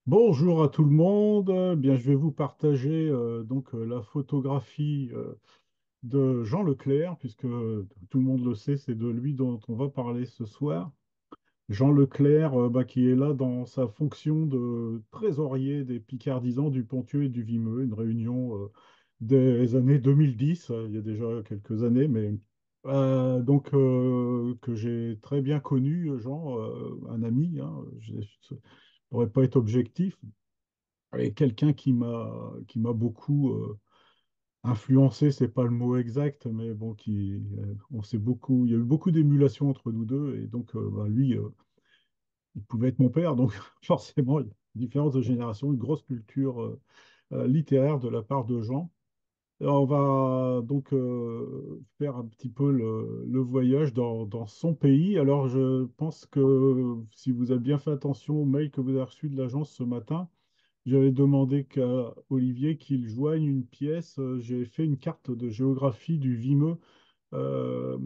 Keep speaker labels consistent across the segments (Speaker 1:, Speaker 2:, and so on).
Speaker 1: Bonjour à tout le monde. Bien, je vais vous partager la photographie de Jean Leclerc, puisque tout le monde le sait, c'est de lui dont on va parler ce soir. Jean Leclerc, qui est là dans sa fonction de trésorier des Picardisans, du Ponthieu et du Vimeux, une réunion des années 2010, il y a déjà quelques années, mais que j'ai très bien connu, Jean, un ami, hein, je ne pourrais pas être objectif, et quelqu'un qui m'a beaucoup influencé, c'est pas le mot exact, mais bon, on s'est beaucoup, il y a eu beaucoup d'émulation entre nous deux, et lui, il pouvait être mon père, donc forcément, il y a une différence de génération, une grosse culture littéraire de la part de Jean. Et on va faire un petit peu le voyage dans son pays. Alors, je pense que si vous avez bien fait attention au mail que vous avez reçu de l'agence ce matin, j'avais demandé qu'à Olivier qu'il joigne une pièce. J'ai fait une carte de géographie du Vimeux euh,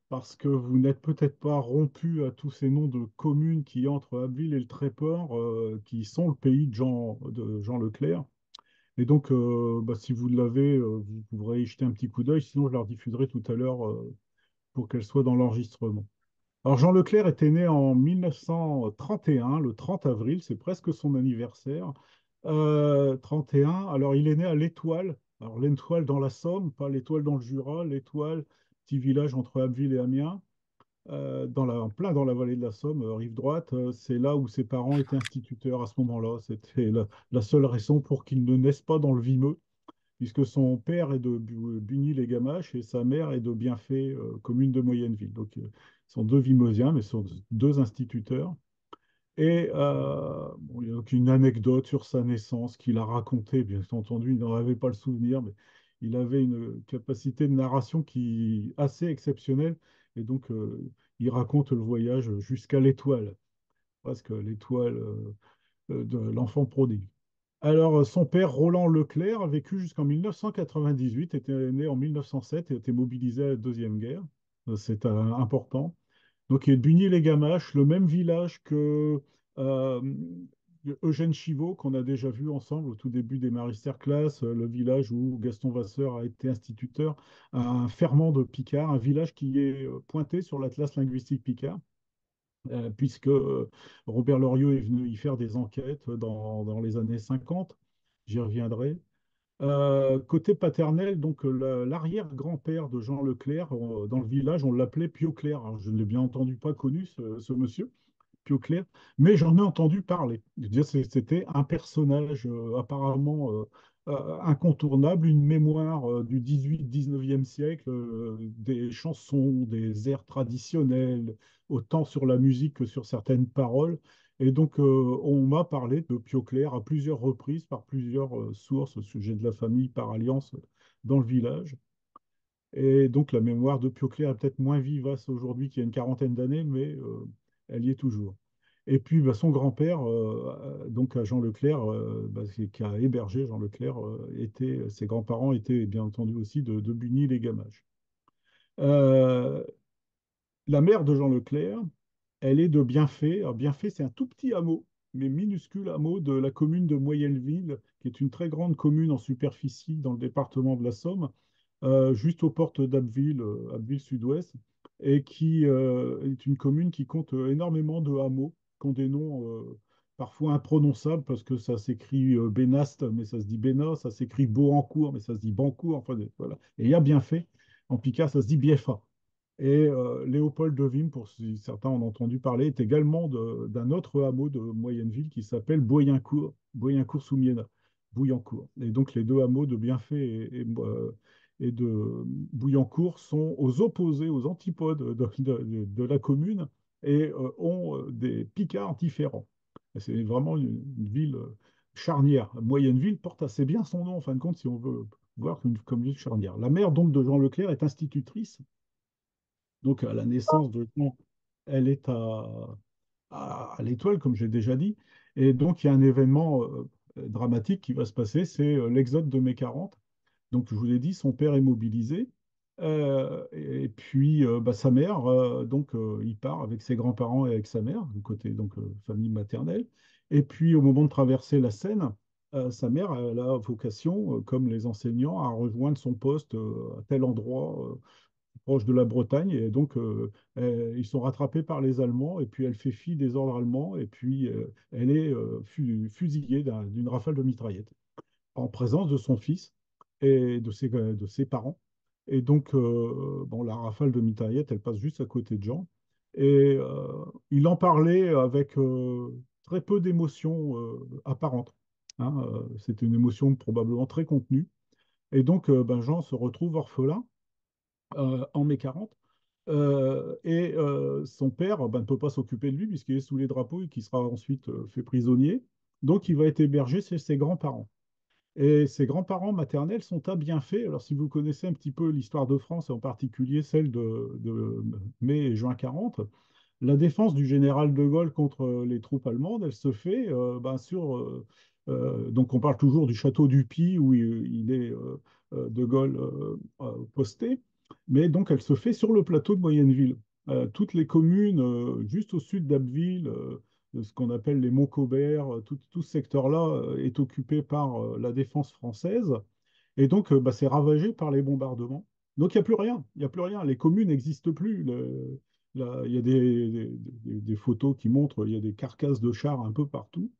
Speaker 1: parce que vous n'êtes peut-être pas rompu à tous ces noms de communes qui entre Abbeville et le Tréport, qui sont le pays de Jean Leclerc. Et si vous l'avez, vous pourrez y jeter un petit coup d'œil. Sinon, je la rediffuserai tout à l'heure pour qu'elle soit dans l'enregistrement. Alors, Jean Leclerc était né en 1931, le 30 avril, c'est presque son anniversaire. 31, alors il est né à l'Étoile. Alors, l'Étoile dans la Somme, pas l'Étoile dans le Jura, l'Étoile, petit village entre Abbeville et Amiens, en plein dans la vallée de la Somme, rive droite. C'est là où ses parents étaient instituteurs à ce moment-là. C'était la seule raison pour qu'ils ne naissent pas dans le Vimeux, puisque son père est de Bugny-les-Gamaches et sa mère est de Bienfait, commune de Moyenneville. Ils sont deux Vimeusiens, mais sont deux instituteurs. Il y a donc une anecdote sur sa naissance qu'il a racontée. Bien entendu, il n'en avait pas le souvenir, mais il avait une capacité de narration qui assez exceptionnelle. Et donc, il raconte le voyage jusqu'à l'étoile, presque l'étoile de l'enfant prodigue. Alors, son père, Roland Leclerc, a vécu jusqu'en 1998, était né en 1907 et a été mobilisé à la Deuxième Guerre. C'est important. Donc, il est de Bugny-les-Gamaches, le même village que euh, Eugène Chivot, qu'on a déjà vu ensemble au tout début des Masterclass, le village où Gaston Vasseur a été instituteur, un ferment de Picard, un village qui est pointé sur l'Atlas linguistique Picard, puisque Robert Loriot est venu y faire des enquêtes dans les années 50. J'y reviendrai. Côté paternel, l'arrière-grand-père de Jean Leclerc, dans le village, on l'appelait Pio Clair. Alors, je ne l'ai bien entendu pas connu, ce monsieur, Pio Clair, mais j'en ai entendu parler. Je veux dire, c'était un personnage apparemment incontournable, une mémoire du 18-19e siècle, des chansons, des airs traditionnels, autant sur la musique que sur certaines paroles. On m'a parlé de Pio Clair à plusieurs reprises, par plusieurs sources au sujet de la famille par alliance dans le village. Et donc, la mémoire de Pio Clair est peut-être moins vivace aujourd'hui qu'il y a une quarantaine d'années, mais elle y est toujours. Et puis, son grand-père, donc à Jean Leclerc, qui a hébergé Jean Leclerc, ses grands-parents étaient bien entendu aussi de Bugny-les-Gamaches. Euh, la mère de Jean Leclerc, elle est de Bienfait. Alors, Bienfait, c'est un tout petit hameau, mais minuscule hameau de la commune de Moyenneville, qui est une très grande commune en superficie dans le département de la Somme, juste aux portes d'Abbeville, Abbeville Sud-Ouest, et qui est une commune qui compte énormément de hameaux, qui ont des noms parfois imprononçables, parce que ça s'écrit Bénast, mais ça se dit Bénat, ça s'écrit Beauancourt, mais ça se dit Bancourt, enfin voilà. Et il y a Bienfait, en Picard, ça se dit Bieffa. Et Léopold de Vim, pour si certains en ont entendu parler, est également d'un autre hameau de Moyenneville qui s'appelle Boyencourt, Boyencourt-sous-Miéna, Bouillancourt. Et donc les deux hameaux de Bienfait et de Bouillancourt sont aux opposés, aux antipodes de la commune et ont des picards différents. Et c'est vraiment une ville charnière. Moyenneville porte assez bien son nom, en fin de compte, si on veut voir comme ville charnière. La mère donc de Jean Leclerc est institutrice, donc, à la naissance de Jean, elle est à l'Étoile, comme j'ai déjà dit. Et donc, il y a un événement dramatique qui va se passer, c'est l'exode de mai 40. Donc, je vous l'ai dit, son père est mobilisé. Et puis bah, sa mère, donc il part avec ses grands-parents et avec sa mère, du côté donc famille maternelle. Et puis au moment de traverser la Seine, sa mère elle a vocation, comme les enseignants, à rejoindre son poste à tel endroit proche de la Bretagne. Et donc ils sont rattrapés par les Allemands. Et puis elle fait fi des ordres allemands. Et puis elle est fusillée d'une rafale de mitraillettes en présence de son fils et de ses parents. Et donc, bon, la rafale de mitraillettes, elle passe juste à côté de Jean. Et il en parlait avec très peu d'émotion apparente. Hein, c'était une émotion probablement très contenue. Et donc, ben, Jean se retrouve orphelin en mai 40. Et son père ben, ne peut pas s'occuper de lui puisqu'il est sous les drapeaux et qu'il sera ensuite fait prisonnier. Donc, il va être hébergé chez ses grands-parents. Et ses grands-parents maternels sont à Bienfait. Alors, si vous connaissez un petit peu l'histoire de France, et en particulier celle de mai et juin 40, la défense du général de Gaulle contre les troupes allemandes, elle se fait ben, donc, on parle toujours du château du Puy où il est de Gaulle posté, mais donc elle se fait sur le plateau de Moyenneville. Toutes les communes juste au sud d'Abbeville, de ce qu'on appelle les Monts Caubert, tout ce secteur-là est occupé par la défense française. Et donc, bah, c'est ravagé par les bombardements. Donc, il n'y a plus rien. Il n'y a plus rien. Les communes n'existent plus. Il y a des photos qui montrent, il y a des carcasses de chars un peu partout.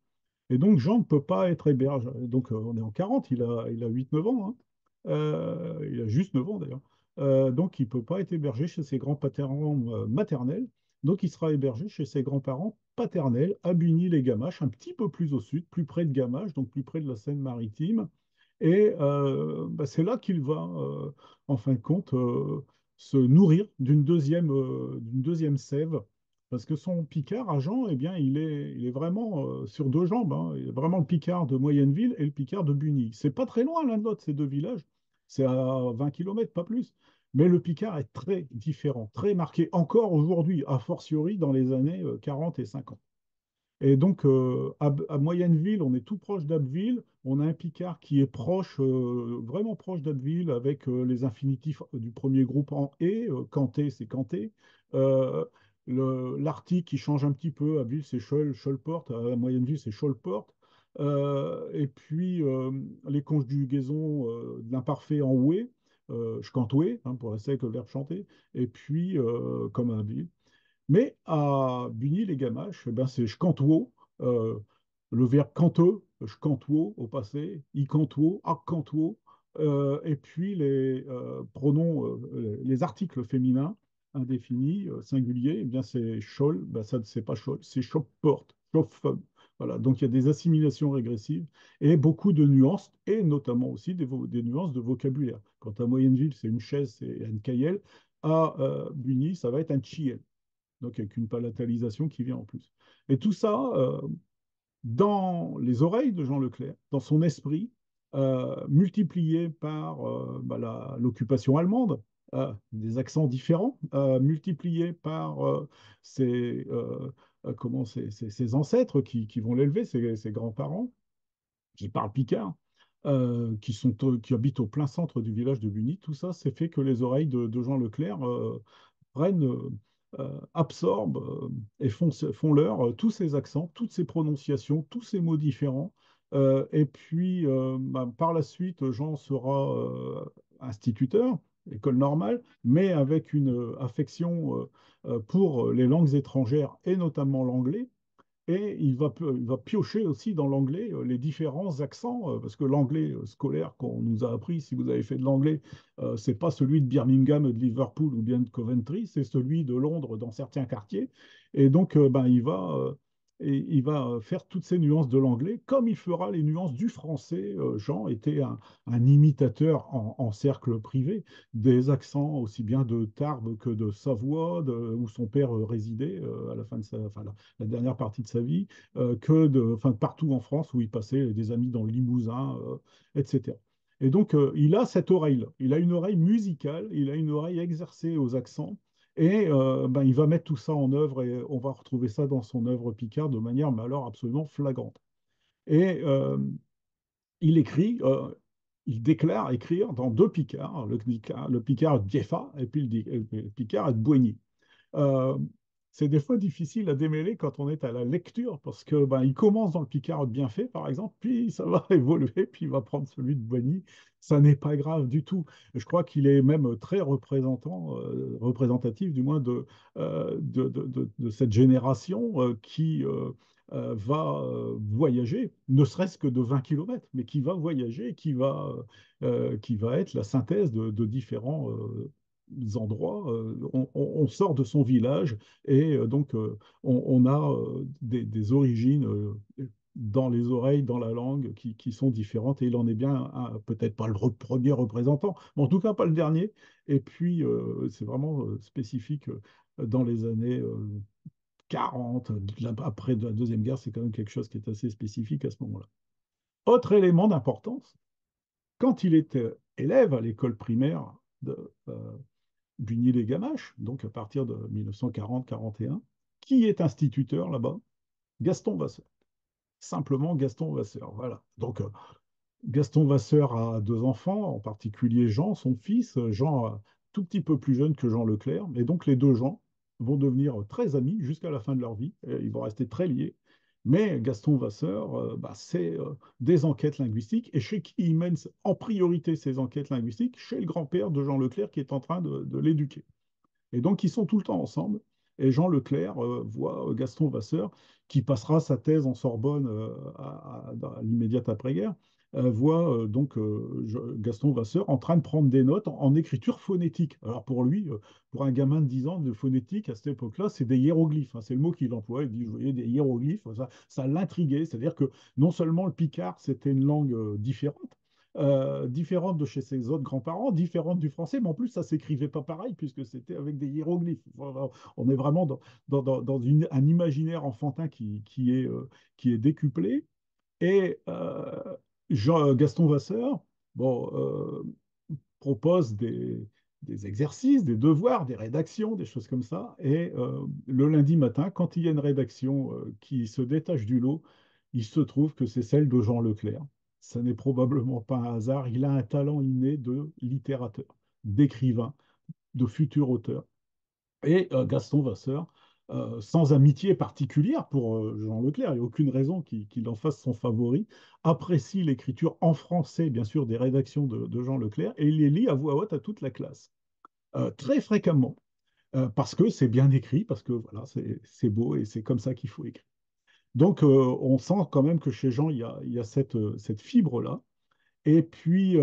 Speaker 1: Et donc, Jean ne peut pas être hébergé. Donc, on est en 40, il a 8-9 ans. Hein. Il a juste 9 ans d'ailleurs. Donc, il ne peut pas être hébergé chez ses grands-parents maternels. Donc, il sera hébergé chez ses grands-parents paternels à Bugny-les-Gamaches, un petit peu plus au sud, plus près de Gamaches, donc plus près de la Seine-Maritime. Et bah, c'est là qu'il va, en fin de compte, se nourrir d'une deuxième sève parce que son Picard à Jean, eh bien, il est vraiment sur deux jambes. Hein. Il est vraiment le Picard de Moyenneville et le Picard de Bugny. C'est pas très loin l'un de l'autre, ces deux villages. C'est à 20 kilomètres, pas plus. Mais le Picard est très différent, très marqué, encore aujourd'hui, a fortiori dans les années 40 et 50. Et donc, à Moyenneville, on est tout proche d'Abbeville. On a un Picard qui est proche, vraiment proche d'Abbeville, avec les infinitifs du premier groupe en et. Canté, c'est Canté. Euh, L'Arctique qui change un petit peu. Abbeville, c'est Schollport. À Moyenneville, c'est Schollport. Et puis, les conjugaisons de l'imparfait en oué, chantoué, hein, pour rester avec le verbe chanter. Et puis, comme à Abbeville. Mais à Bugny-les-Gamaches, eh ben, c'est Chcantuo, euh, le verbe canteux, Chcantuo au passé, Icantuo, Accantuo, et puis les pronoms, les articles féminins indéfinis, singuliers, eh bien c'est Scholl, ben, ça c'est pas Scholl, c'est Schopport, Schoffem. Voilà, donc il y a des assimilations régressives et beaucoup de nuances, et notamment aussi des nuances de vocabulaire. Quant à Moyenneville, c'est une chaise, c'est un caillel. À Bugny, ça va être un chiel donc avec une palatalisation qui vient en plus. Et tout ça, dans les oreilles de Jean Leclerc, dans son esprit, multiplié par bah, l'occupation allemande, des accents différents, multiplié par ses ancêtres qui vont l'élever, ses grands-parents, qui parlent picard, qui habitent au plein centre du village de Bugny. Tout ça, c'est fait que les oreilles de Jean Leclerc prennent, absorbent et font leur tous ces accents, toutes ces prononciations, tous ces mots différents. Et puis, bah, par la suite, Jean sera instituteur, école normale, mais avec une affection pour les langues étrangères et notamment l'anglais. Et il va piocher aussi dans l'anglais les différents accents, parce que l'anglais scolaire qu'on nous a appris, si vous avez fait de l'anglais, c'est pas celui de Birmingham, de Liverpool ou bien de Coventry, c'est celui de Londres dans certains quartiers. Et donc, ben, il va faire toutes ces nuances de l'anglais, comme il fera les nuances du français. Jean était un imitateur en cercle privé des accents aussi bien de Tarbes que de Savoie, où son père résidait à la fin de enfin, la dernière partie de sa vie, enfin, partout en France où il passait des amis dans le Limousin, etc. Et donc, il a cette oreille-là. Il a une oreille musicale, il a une oreille exercée aux accents. Et ben, il va mettre tout ça en œuvre et on va retrouver ça dans son œuvre Picard de manière, mais alors absolument flagrante. Et il écrit, il déclare écrire dans deux Picards, le Picard de Bieffa et puis le Picard de Boigny. Euh, c'est des fois difficile à démêler quand on est à la lecture parce que ben, il commence dans le Picard bien fait, par exemple, puis ça va évoluer, puis il va prendre celui de Boigny. Ça n'est pas grave du tout. Je crois qu'il est même très représentatif, du moins, de cette génération qui va voyager, ne serait-ce que de 20 kilomètres, mais qui va voyager, qui va être la synthèse de différents endroits. On sort de son village et donc on a des origines dans les oreilles, dans la langue, qui sont différentes. Et il en est bien peut-être pas le premier représentant, mais en tout cas pas le dernier. Et puis c'est vraiment spécifique dans les années 40, après de la Deuxième Guerre, c'est quand même quelque chose qui est assez spécifique à ce moment-là. Autre élément d'importance, quand il était élève à l'école primaire de Bugny-les-Gamaches, donc à partir de 1940-41. Qui est instituteur là-bas? Gaston Vasseur. Simplement Gaston Vasseur. Voilà. Donc Gaston Vasseur a deux enfants, en particulier Jean, son fils. Jean, tout petit peu plus jeune que Jean Leclerc. Et donc les deux Jean vont devenir très amis jusqu'à la fin de leur vie. Et ils vont rester très liés. Mais Gaston Vasseur, c'est des enquêtes linguistiques. Et chez qui il mène en priorité ces enquêtes linguistiques? Chez le grand-père de Jean Leclerc qui est en train de l'éduquer. Et donc, ils sont tout le temps ensemble. Et Jean Leclerc voit Gaston Vasseur, qui passera sa thèse en Sorbonne à l'immédiate après-guerre, voit Gaston Vasseur en train de prendre des notes en écriture phonétique. Alors pour lui, pour un gamin de 10 ans, de phonétique, à cette époque-là, c'est des hiéroglyphes, hein. C'est le mot qu'il emploie. Il dit, je voyais des hiéroglyphes. Ça l'intriguait. C'est-à-dire que non seulement le picard, c'était une langue différente, différente de chez ses autres grands-parents, différente du français, mais en plus, ça s'écrivait pas pareil puisque c'était avec des hiéroglyphes. Voilà, on est vraiment dans un imaginaire enfantin qui est décuplé. Et Gaston Vasseur propose des exercices, des devoirs, des rédactions, des choses comme ça. Et le lundi matin, quand il y a une rédaction qui se détache du lot, il se trouve que c'est celle de Jean Leclerc. Ça n'est probablement pas un hasard. Il a un talent inné de littérateur, d'écrivain, de futur auteur. Et Gaston Vasseur, sans amitié particulière pour Jean Leclerc, il n'y a aucune raison qu'il en fasse son favori, apprécie l'écriture en français, bien sûr, des rédactions de Jean Leclerc, et il les lit à voix haute à toute la classe, très fréquemment, parce que c'est bien écrit, parce que voilà, c'est beau et c'est comme ça qu'il faut écrire. Donc, on sent quand même que chez Jean, il y a cette fibre-là. Et puis,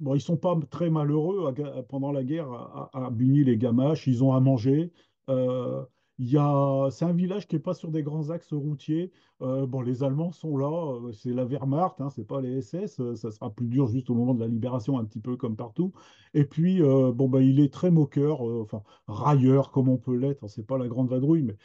Speaker 1: bon, ils sont pas très malheureux pendant la guerre à Bugny-les-Gamaches. Ils ont à manger. Euh, c'est un village qui n'est pas sur des grands axes routiers. Bon, les Allemands sont là. C'est la Wehrmacht, hein, c'est pas les SS. Ça sera plus dur juste au moment de la libération, un petit peu comme partout. Et puis, bon, bah, il est très moqueur, enfin railleur comme on peut l'être, hein. C'est pas la grande vadrouille, mais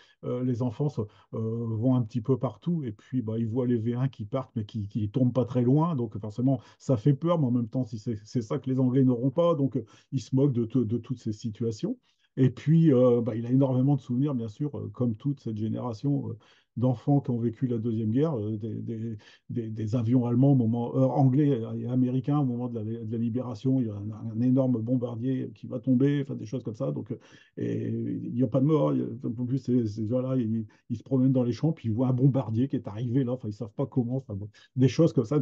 Speaker 1: les enfants vont un petit peu partout. Et puis, bah, ils voient les V1 qui partent, mais qui tombent pas très loin. Donc, forcément, ça fait peur, mais en même temps, si c'est ça que les Anglais n'auront pas, donc ils se moquent de toutes ces situations. Et puis, bah, il a énormément de souvenirs, bien sûr, comme toute cette génération d'enfants qui ont vécu la Deuxième Guerre, des avions allemands, anglais et américains au moment de la libération. Il y a un énorme bombardier qui va tomber, enfin, des choses comme ça. Donc, et il n'y a pas de mort. En plus, ces gens-là, ils se promènent dans les champs, puis ils voient un bombardier qui est arrivé là. Enfin, ils ne savent pas comment. Enfin, bon, des choses comme ça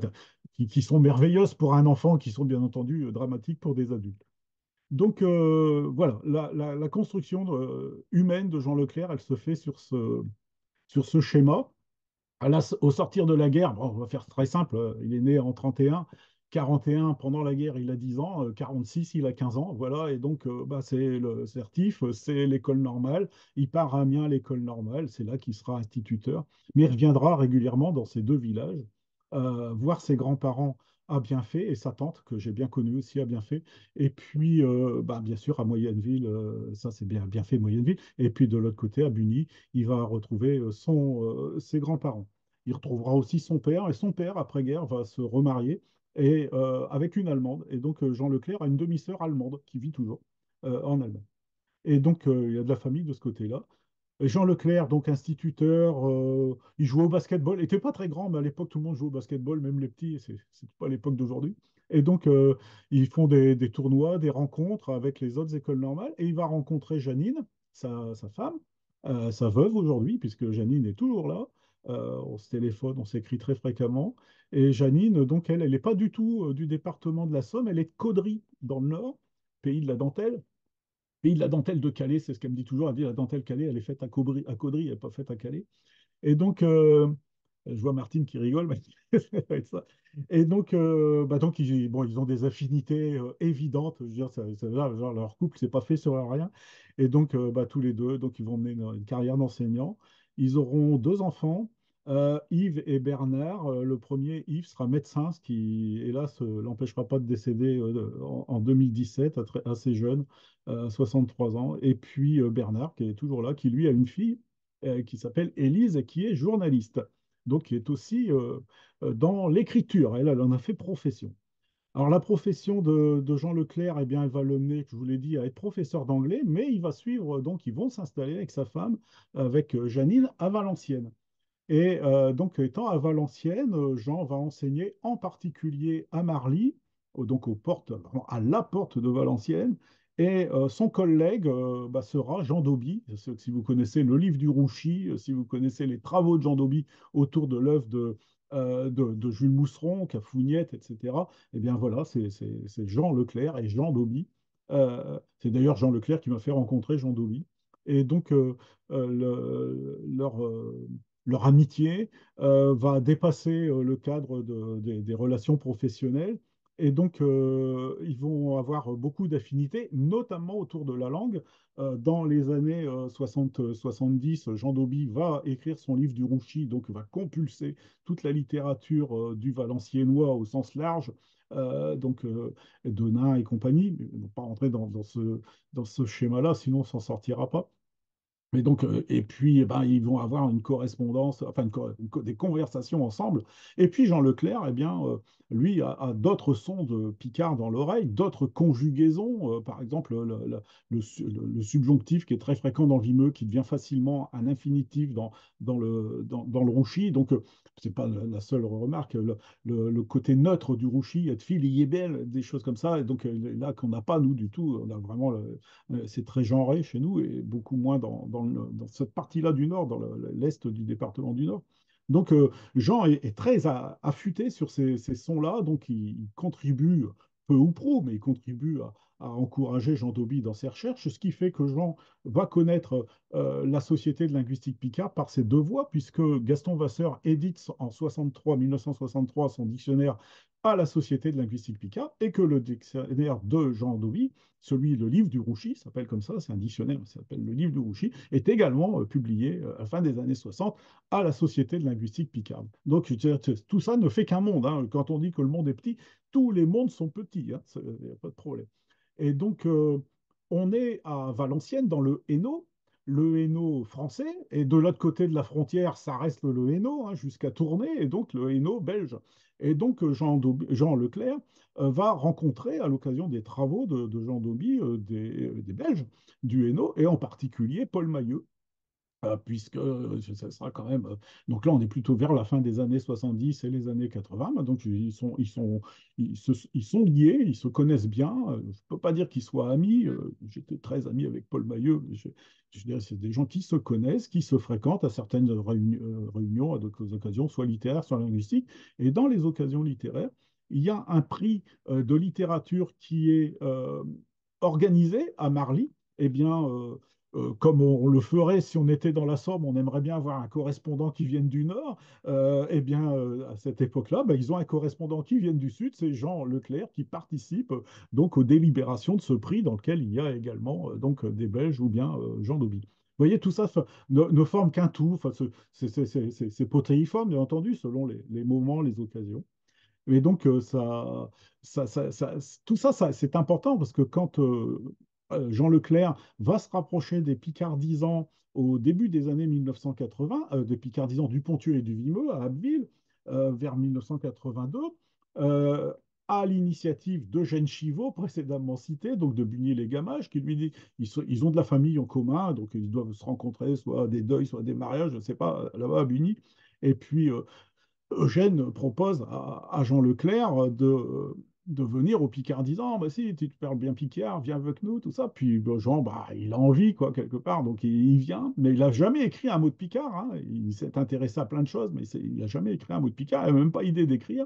Speaker 1: qui sont merveilleuses pour un enfant, qui sont bien entendu dramatiques pour des adultes. Donc voilà, la construction humaine de Jean Leclerc, elle se fait sur ce schéma. Au sortir de la guerre, bon, on va faire très simple, il est né en 31, 41 pendant la guerre, il a 10 ans, 46, il a 15 ans, voilà, et donc bah, c'est le certif, c'est l'école normale, il part à Amiens à l'école normale, c'est là qu'il sera instituteur, mais il reviendra régulièrement dans ces deux villages, voir ses grands-parents à Bienfait et sa tante, que j'ai bien connue aussi à Bienfait, et puis bah, bien sûr à Moyenneville, ça c'est bien fait Moyenneville, et puis de l'autre côté à Bugny, il va retrouver ses grands-parents. Il retrouvera aussi son père, et son père, après-guerre, va se remarier et, avec une Allemande. Et donc, Jean Leclerc a une demi-sœur allemande qui vit toujours en Allemagne. Et donc, il y a de la famille de ce côté-là. Jean Leclerc, donc instituteur, il jouait au basketball. Il n'était pas très grand, mais à l'époque, tout le monde jouait au basketball, même les petits. C'est pas l'époque d'aujourd'hui. Et donc, ils font des tournois, des rencontres avec les autres écoles normales. Et il va rencontrer Janine, sa femme, sa veuve aujourd'hui, puisque Janine est toujours là. On se téléphone, on s'écrit très fréquemment. Et Janine, donc, elle n'est pas du tout du département de la Somme, elle est de Caudry, dans le Nord, pays de la dentelle. Pays de la dentelle de Calais, c'est ce qu'elle me dit toujours. Elle dit la dentelle Calais, elle est faite à Caudry, elle n'est pas faite à Calais. Et donc, je vois Martine qui rigole, mais ça va être ça. Et donc, donc bon, ils ont des affinités évidentes. Je veux dire, genre, leur couple, c'est pas fait sur rien. Et donc, tous les deux, donc, ils vont mener une carrière d'enseignant. Ils auront deux enfants, Yves et Bernard. Le premier, Yves, sera médecin, ce qui, hélas, l'empêchera pas de décéder en 2017, assez jeune, 63 ans. Et puis, Bernard, qui est toujours là, qui lui a une fille qui s'appelle Élise et qui est journaliste, donc qui est aussi dans l'écriture. Elle en a fait profession. Alors la profession de Jean Leclerc, eh bien, elle va le mener, je vous l'ai dit, à être professeur d'anglais, mais il va suivre, donc ils vont s'installer avec sa femme, avec Janine, à Valenciennes. Et donc, étant à Valenciennes, Jean va enseigner en particulier à Marly, donc aux portes, vraiment à la porte de Valenciennes. Et son collègue sera Jean Dauby. Si vous connaissez le livre du Rouchy, si vous connaissez les travaux de Jean Dauby autour de l'œuvre de Jules Mousseron, Cafougnette, etc., eh bien voilà, c'est Jean Leclerc et Jean Dauby. C'est d'ailleurs Jean Leclerc qui m'a fait rencontrer Jean Dauby. Et donc, leur amitié va dépasser le cadre des relations professionnelles. Et donc, ils vont avoir beaucoup d'affinités, notamment autour de la langue. Dans les années 60-70, Jean Dauby va écrire son livre du Rouchy, donc va compulser toute la littérature du valenciennois au sens large, donc Denain et compagnie. On ne va pas rentrer dans ce schéma-là, sinon on s'en sortira pas. Mais donc, et puis, eh ben, ils vont avoir une correspondance, enfin, des conversations ensemble. Et puis, Jean Leclerc, eh bien, lui, a d'autres sons de Picard dans l'oreille, d'autres conjugaisons. Par exemple, le subjonctif qui est très fréquent dans le vimeux, qui devient facilement un infinitif dans le rouchy. Donc, c'est pas la seule remarque. Le côté neutre du rouchy, être fille, il est belle, des choses comme ça. Et donc, là, qu'on n'a pas, nous, du tout. On a vraiment c'est très genré chez nous et beaucoup moins dans cette partie-là du Nord, dans l'est du département du Nord. Donc, Jean est très affûté sur ces sons-là, donc il contribue, peu ou prou, mais il contribue à encourager Jean Dauby dans ses recherches, ce qui fait que Jean va connaître la Société de linguistique Picard par ses deux voix, puisque Gaston Vasseur édite en 1963 son dictionnaire à la Société de linguistique Picard, et que le dictionnaire de Jean Dauby, le livre du Rouchy, s'appelle comme ça, c'est un dictionnaire, ça s'appelle le livre du Rouchy, est également publié à la fin des années 60 à la Société de linguistique Picard. Donc, tout ça ne fait qu'un monde, hein. Quand on dit que le monde est petit, tous les mondes sont petits, hein. Il n'y a pas de problème. Et donc, on est à Valenciennes, dans le Hainaut français, et de l'autre côté de la frontière, ça reste le Hainaut, hein, jusqu'à Tournai, et donc le Hainaut belge. Et donc, Jean Leclerc va rencontrer, à l'occasion des travaux de Jean Dauby, des Belges du Hainaut, et en particulier Paul Mailleux, puisque ça sera quand même. Donc là, on est plutôt vers la fin des années 70 et les années 80. Donc ils sont liés, ils se connaissent bien. Je ne peux pas dire qu'ils soient amis. J'étais très ami avec Paul Mailleux. Je dirais c'est des gens qui se connaissent, qui se fréquentent à certaines réunions, à d'autres occasions, soit littéraires, soit linguistiques. Et dans les occasions littéraires, il y a un prix de littérature qui est organisé à Marly. Eh bien, comme on le ferait si on était dans la Somme, on aimerait bien avoir un correspondant qui vienne du Nord. Eh bien, à cette époque-là, ils ont un correspondant qui vient du Sud, c'est Jean Leclerc, qui participe donc aux délibérations de ce prix, dans lequel il y a également donc des Belges ou bien Jean Dauby. Vous voyez, tout ça ne forme qu'un tout. Enfin, c'est protéiforme, bien entendu, selon les moments, les occasions. Et donc, tout ça, c'est important parce que quand Jean Leclerc va se rapprocher des Picardisans au début des années 1980, des Picardisans du Ponthieu et du Vimeux à Abbeville, vers 1982, à l'initiative d'Eugène Chivot, précédemment cité, donc de Bugny-les-Gamages, qui lui dit ils ont de la famille en commun, donc ils doivent se rencontrer, soit des deuils, soit des mariages, je ne sais pas, là-bas à Bugny. Et puis Eugène propose à Jean Leclerc de venir au Picard disant, bah si, tu parles bien Picard, viens avec nous, tout ça. Puis bah, Jean, bah, il a envie, quoi, quelque part, donc il vient, mais il n'a jamais écrit un mot de Picard, hein. Il s'est intéressé à plein de choses, mais il n'a jamais écrit un mot de Picard, il n'a même pas idée d'écrire.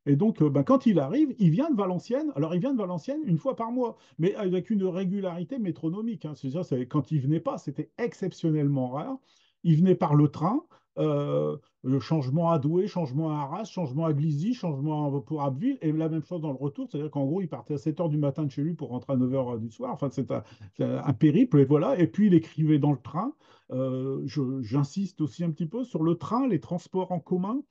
Speaker 1: Et donc, ben, quand il arrive, il vient de Valenciennes. Alors, il vient de Valenciennes une fois par mois, mais avec une régularité métronomique, hein. C'est ça, quand il venait pas, c'était exceptionnellement rare. Il venait par le train, le changement à Douai, changement à Arras, changement à Glizy, changement pour Abbeville, et la même chose dans le retour. C'est-à-dire qu'en gros, il partait à 7 heures du matin de chez lui pour rentrer à 9 heures du soir. Enfin, c'est un périple, et voilà. Et puis, il écrivait dans le train. J'insiste aussi un petit peu sur le train, les transports en commun.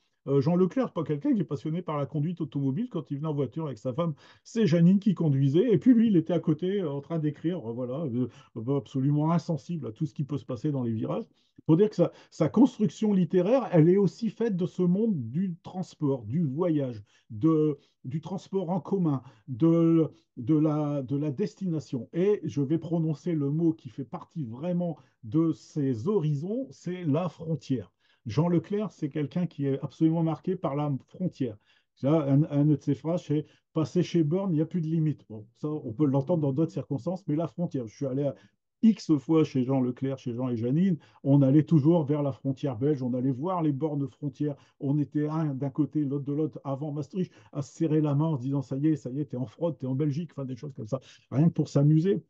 Speaker 1: Jean Leclerc, pas quelqu'un qui est passionné par la conduite automobile. Quand il venait en voiture avec sa femme, c'est Janine qui conduisait. Et puis lui, il était à côté en train d'écrire, voilà, absolument insensible à tout ce qui peut se passer dans les virages. Il faut dire que sa construction littéraire, elle est aussi faite de ce monde du transport, du voyage, du transport en commun, de la destination. Et je vais prononcer le mot qui fait partie vraiment de ces horizons, c'est la frontière. Jean Leclerc, c'est quelqu'un qui est absolument marqué par la frontière. Un de ses phrases, c'est passer chez Borne, il n'y a plus de limite. Bon, ça, on peut l'entendre dans d'autres circonstances, mais la frontière. Je suis allé à X fois chez Jean Leclerc, chez Jean et Janine. On allait toujours vers la frontière belge, on allait voir les bornes frontières. On était un d'un côté, l'autre de l'autre, avant Maastricht, à se serrer la main en se disant ça y est, t'es en fraude, t'es en Belgique, enfin des choses comme ça. Rien que pour s'amuser.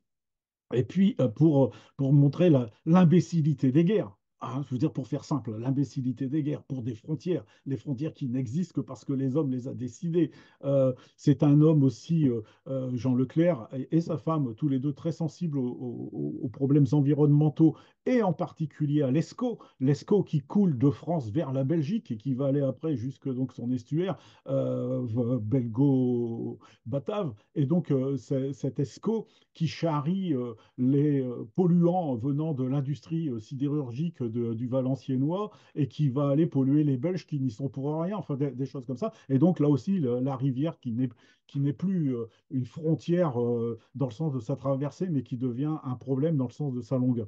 Speaker 1: Et puis, pour montrer l'imbécilité des guerres. Hein, je veux dire, pour faire simple, l'imbécilité des guerres, pour des frontières, les frontières qui n'existent que parce que les hommes les a décidées. C'est un homme aussi, Jean Leclerc, et sa femme, tous les deux très sensibles aux problèmes environnementaux, et en particulier à l'Escaut qui coule de France vers la Belgique et qui va aller après jusque donc son estuaire belgo-batave. Et donc, cet Escaut qui charrie les polluants venant de l'industrie sidérurgique du Valenciennois et qui va aller polluer les Belges qui n'y sont pour rien, enfin des choses comme ça. Et donc là aussi, la rivière qui n'est plus une frontière dans le sens de sa traversée, mais qui devient un problème dans le sens de sa longueur.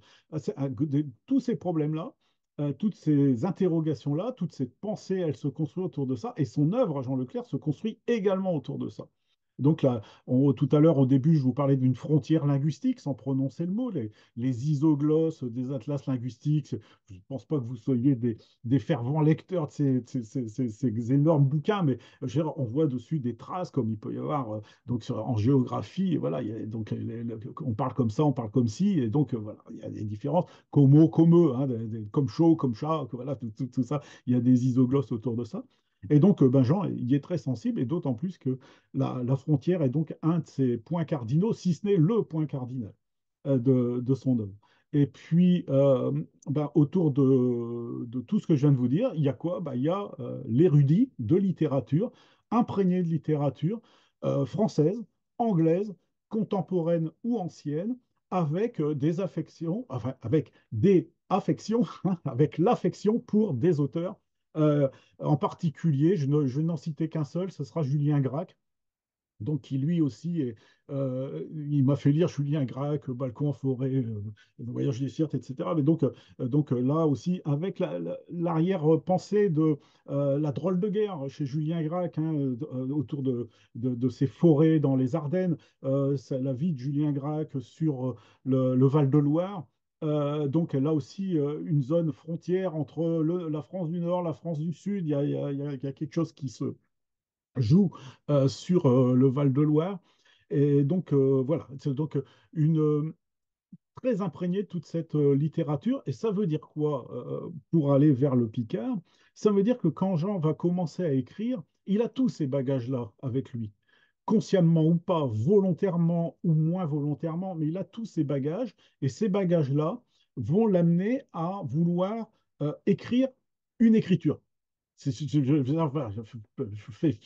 Speaker 1: Tous ces problèmes-là, toutes ces interrogations-là, toute cette pensée, elle se construit autour de ça, et son œuvre, Jean Leclerc, se construit également autour de ça. Donc là, tout à l'heure, au début, je vous parlais d'une frontière linguistique, sans prononcer le mot, les isoglosses des atlas linguistiques. Je ne pense pas que vous soyez des fervents lecteurs de ces énormes bouquins, mais on voit dessus des traces, comme il peut y avoir donc en géographie. Et voilà, donc, on parle comme ça, on parle comme ci, et donc voilà, il y a des différences. Como, comme eux, hein, comme chaud, comme chat, voilà, tout ça, il y a des isoglosses autour de ça. Et donc, ben, Jean y est très sensible, et d'autant plus que la frontière est donc un de ses points cardinaux, si ce n'est le point cardinal de son œuvre. Et puis, ben, autour de tout ce que je viens de vous dire, il y a quoi? Ben, il y a l'érudit de littérature, imprégné de littérature française, anglaise, contemporaine ou ancienne, avec des affections, enfin, avec des affections, avec l'affection pour des auteurs. Euh, En particulier, je n'en citer qu'un seul, ce sera Julien Gracq, donc qui lui aussi il m'a fait lire Julien Gracq, Balcon en forêt, Le Voyage des Sirtes, etc. Mais donc, là aussi, avec l'arrière-pensée de la drôle de guerre chez Julien Gracq, hein, autour de ces forêts dans les Ardennes, c'est la vie de Julien Gracq sur le Val-de-Loire. Donc là aussi, une zone frontière entre la France du Nord, la France du Sud, il y a quelque chose qui se joue sur le Val-de-Loire. Et donc, voilà, c'est donc une très imprégné de toute cette littérature. Et ça veut dire quoi pour aller vers le Picard? Ça veut dire que quand Jean va commencer à écrire, il a tous ces bagages-là avec lui. Consciemment ou pas, volontairement ou moins volontairement, mais il a tous ces bagages. Et ces bagages-là vont l'amener à vouloir écrire une écriture. Enfin, je fais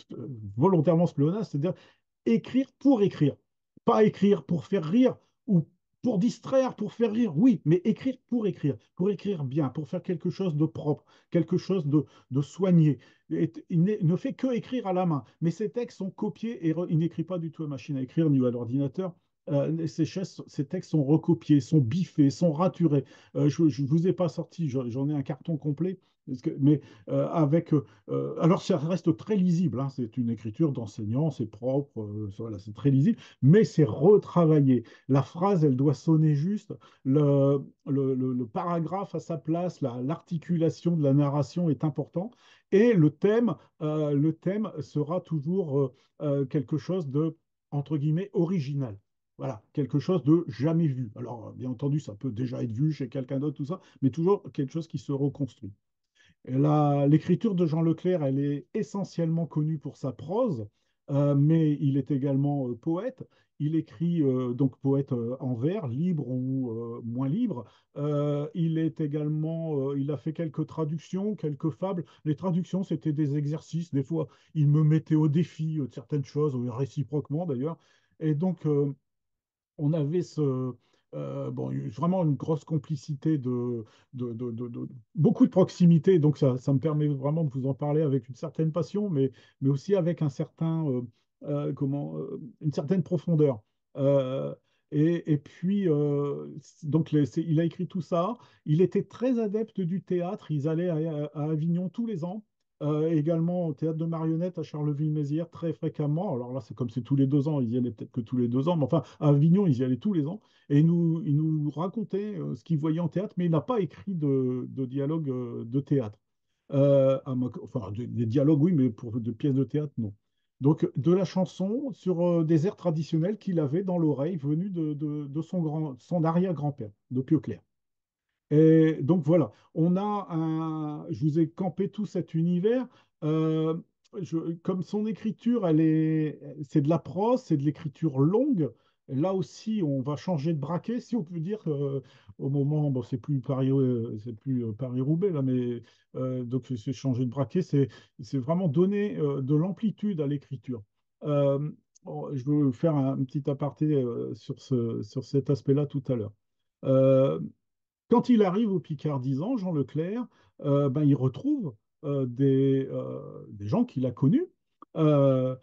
Speaker 1: volontairement ce pléonasme, c'est-à-dire écrire pour écrire, pas écrire pour faire rire ou pour distraire, pour faire rire, oui, mais pour écrire bien, pour faire quelque chose de propre, quelque chose de soigné. Il ne fait que écrire à la main, mais ses textes sont copiés et il n'écrit pas du tout à machine à écrire ni à l'ordinateur. Ces textes sont recopiés, sont biffés, sont raturés. Je ne vous ai pas sorti, j'en ai un carton complet, mais alors ça reste très lisible, hein, c'est une écriture d'enseignant, c'est propre, voilà, c'est très lisible, mais c'est retravaillé. La phrase, elle doit sonner juste, le paragraphe à sa place, l'articulation de la narration est important, et le thème sera toujours quelque chose de, entre guillemets, original. Voilà, quelque chose de jamais vu. Alors, bien entendu, ça peut déjà être vu chez quelqu'un d'autre, tout ça, mais toujours quelque chose qui se reconstruit. L'écriture de Jean Leclerc, elle est essentiellement connue pour sa prose, mais il est également poète. Il écrit donc poète en vers, libre ou moins libre. Il a fait quelques traductions, quelques fables. Les traductions, c'était des exercices. Des fois, il me mettait au défi de certaines choses, réciproquement d'ailleurs. Et donc, on avait vraiment une grosse complicité beaucoup de proximité, donc ça me permet vraiment de vous en parler avec une certaine passion, mais aussi avec une certaine profondeur. Euh, et puis, donc, il a écrit tout ça. Il était très adepte du théâtre. Ils allaient à Avignon tous les ans. Également au théâtre de marionnettes à Charleville-Mézières très fréquemment. Alors là, c'est comme c'est tous les 2 ans, ils y allaient peut-être que tous les 2 ans, mais enfin, à Avignon, ils y allaient tous les ans. Et il nous racontait ce qu'il voyait en théâtre, mais il n'a pas écrit de dialogue de théâtre. Enfin, des dialogues, oui, mais pour de pièces de théâtre, non. Donc, de la chanson sur des airs traditionnels qu'il avait dans l'oreille, venus de son arrière-grand-père, de Pio Clair. Et donc voilà, je vous ai campé tout cet univers. Euh, Comme son écriture, c'est de la prose, c'est de l'écriture longue. Là aussi, on va changer de braquet, si on peut dire, au moment, bon, c'est plus Paris-Roubaix là, mais donc c'est changer de braquet, c'est vraiment donner de l'amplitude à l'écriture. Euh, je veux faire un petit aparté sur cet aspect-là tout à l'heure. Euh, Quand il arrive au Picardisant, Jean Leclerc, il retrouve des gens qu'il a connus euh,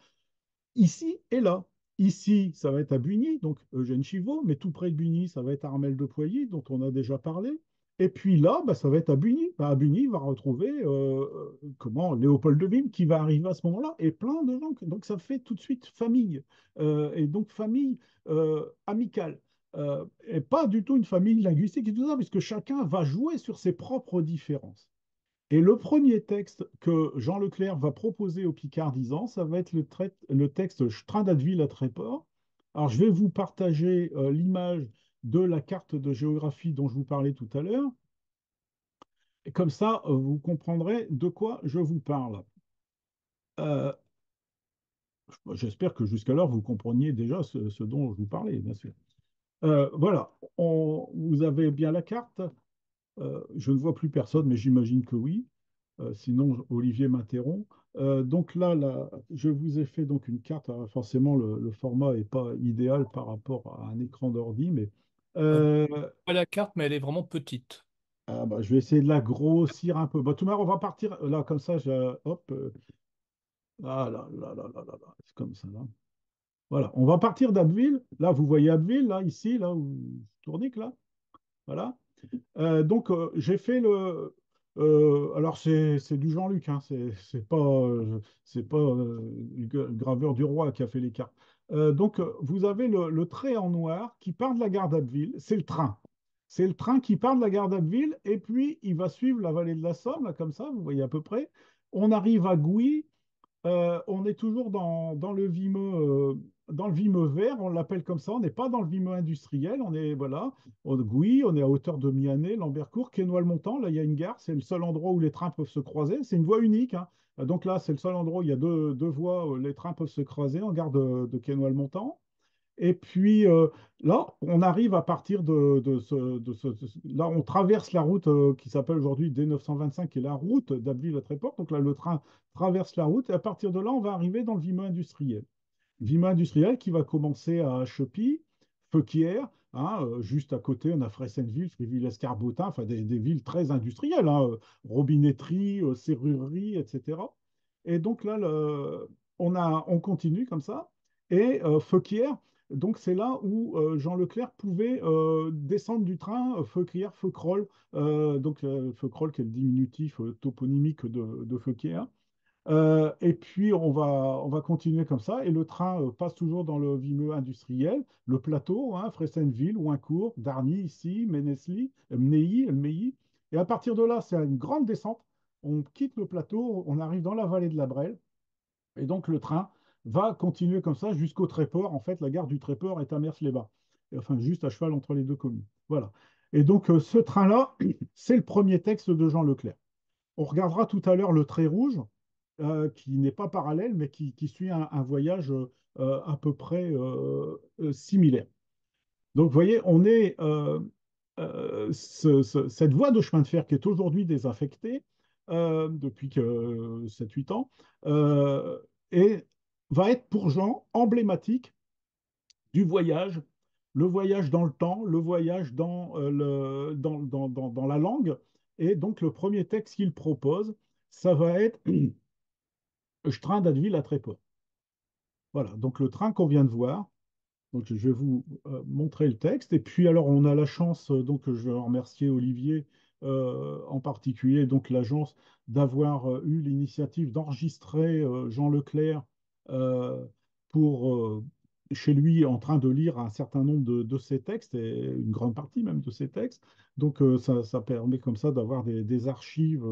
Speaker 1: ici et là. Ici, ça va être à Bugny, donc Eugène Chivot, mais tout près de Bugny, ça va être Armel de Poilly, dont on a déjà parlé. Et puis là, ça va être à Bugny. À Bugny, il va retrouver Léopold de Vim qui va arriver à ce moment-là, et plein de gens. Donc ça fait tout de suite famille, et donc famille amicale. Et pas du tout une famille linguistique et tout ça, puisque chacun va jouer sur ses propres différences. Et le premier texte que Jean Leclerc va proposer aux Picardisans, ça va être le texte Strandadville à Tréport. Alors, je vais vous partager l'image de la carte de géographie dont je vous parlais tout à l'heure. Et comme ça, vous comprendrez de quoi je vous parle. Euh, J'espère que jusqu'alors, vous compreniez déjà ce dont je vous parlais, bien sûr. Voilà, vous avez bien la carte. Je ne vois plus personne, mais j'imagine que oui. Sinon, Olivier m'interrompt. Donc là, je vous ai fait donc une carte. Alors, forcément, le format n'est pas idéal par rapport à un écran d'ordi, mais
Speaker 2: Euh,
Speaker 1: euh,
Speaker 2: Pas la carte, mais elle est vraiment petite.
Speaker 1: je vais essayer de la grossir un peu. Bah, tout de même, on va partir là, comme ça. Hop, là, c'est comme ça. Là. Voilà, on va partir d'Abbeville. Là, vous voyez Abbeville, là, ici, là où je tournique, là. Voilà. J'ai fait alors, c'est du Jean-Luc, hein, c'est pas le graveur du roi qui a fait les cartes. Vous avez le trait en noir qui part de la gare d'Abbeville, c'est le train. C'est le train qui part de la gare d'Abbeville et puis il va suivre la vallée de la Somme, là, comme ça, vous voyez à peu près. On arrive à Gouy, on est toujours dans le Vimeux vert, on l'appelle comme ça. On n'est pas dans le Vimeux industriel. On est voilà, Gouy, on est à hauteur de Mianet, Lambercourt, Quesnoy-le-Montant. Là, il y a une gare. C'est le seul endroit où les trains peuvent se croiser. C'est une voie unique, hein. Donc là, c'est le seul endroit où il y a deux voies où les trains peuvent se croiser en gare de Quesnoy-le-Montant. Et puis là, on arrive à partir là, on traverse la route qui s'appelle aujourd'hui D925, qui est la route d'Abbeville à Tréport. Donc là, le train traverse la route et à partir de là, on va arriver dans le Vimeux industriel. Vimeux industriel qui va commencer à Chepy, Feuquières, hein, juste à côté, on a Fressenneville, Fréville-Escarbotin, enfin des villes très industrielles, hein, robinetterie, serrurerie, etc. Et donc là, on continue comme ça. Et Feuquières, donc c'est là où Jean Leclerc pouvait descendre du train, Feuquières, Feucrolles, Feucrolles qui est le diminutif toponymique de Feuquières. Et puis, on va continuer comme ça. Et le train passe toujours dans le Vimeux industriel, le plateau, hein, Fressenneville, Ouincourt, Dargny, ici, Ménesly, Mneilly, Elmeilly. Et à partir de là, c'est une grande descente. On quitte le plateau, on arrive dans la vallée de la Brelle. Et donc, le train va continuer comme ça jusqu'au Tréport. En fait, la gare du Tréport est à Mers-les-Bains. Et enfin, juste à cheval entre les deux communes. Voilà. Et donc, ce train-là, c'est le premier texte de Jean Leclerc. On regardera tout à l'heure le trait rouge, qui n'est pas parallèle, mais qui suit un voyage à peu près similaire. Donc, vous voyez, on est cette voie de chemin de fer qui est aujourd'hui désaffectée depuis 7-8 ans, euh, et va être pour Jean emblématique du voyage, le voyage dans le temps, le voyage dans la langue. Et donc, le premier texte qu'il propose, ça va être train d'Abbeville à Tréport. Voilà, donc le train qu'on vient de voir. Donc, je vais vous montrer le texte. Et puis, alors, on a la chance, donc, je veux remercier Olivier en particulier, donc l'agence, d'avoir eu l'initiative d'enregistrer Jean Leclerc euh, pour, chez lui en train de lire un certain nombre de ses textes, et une grande partie même de ses textes. Donc, ça permet comme ça d'avoir des archives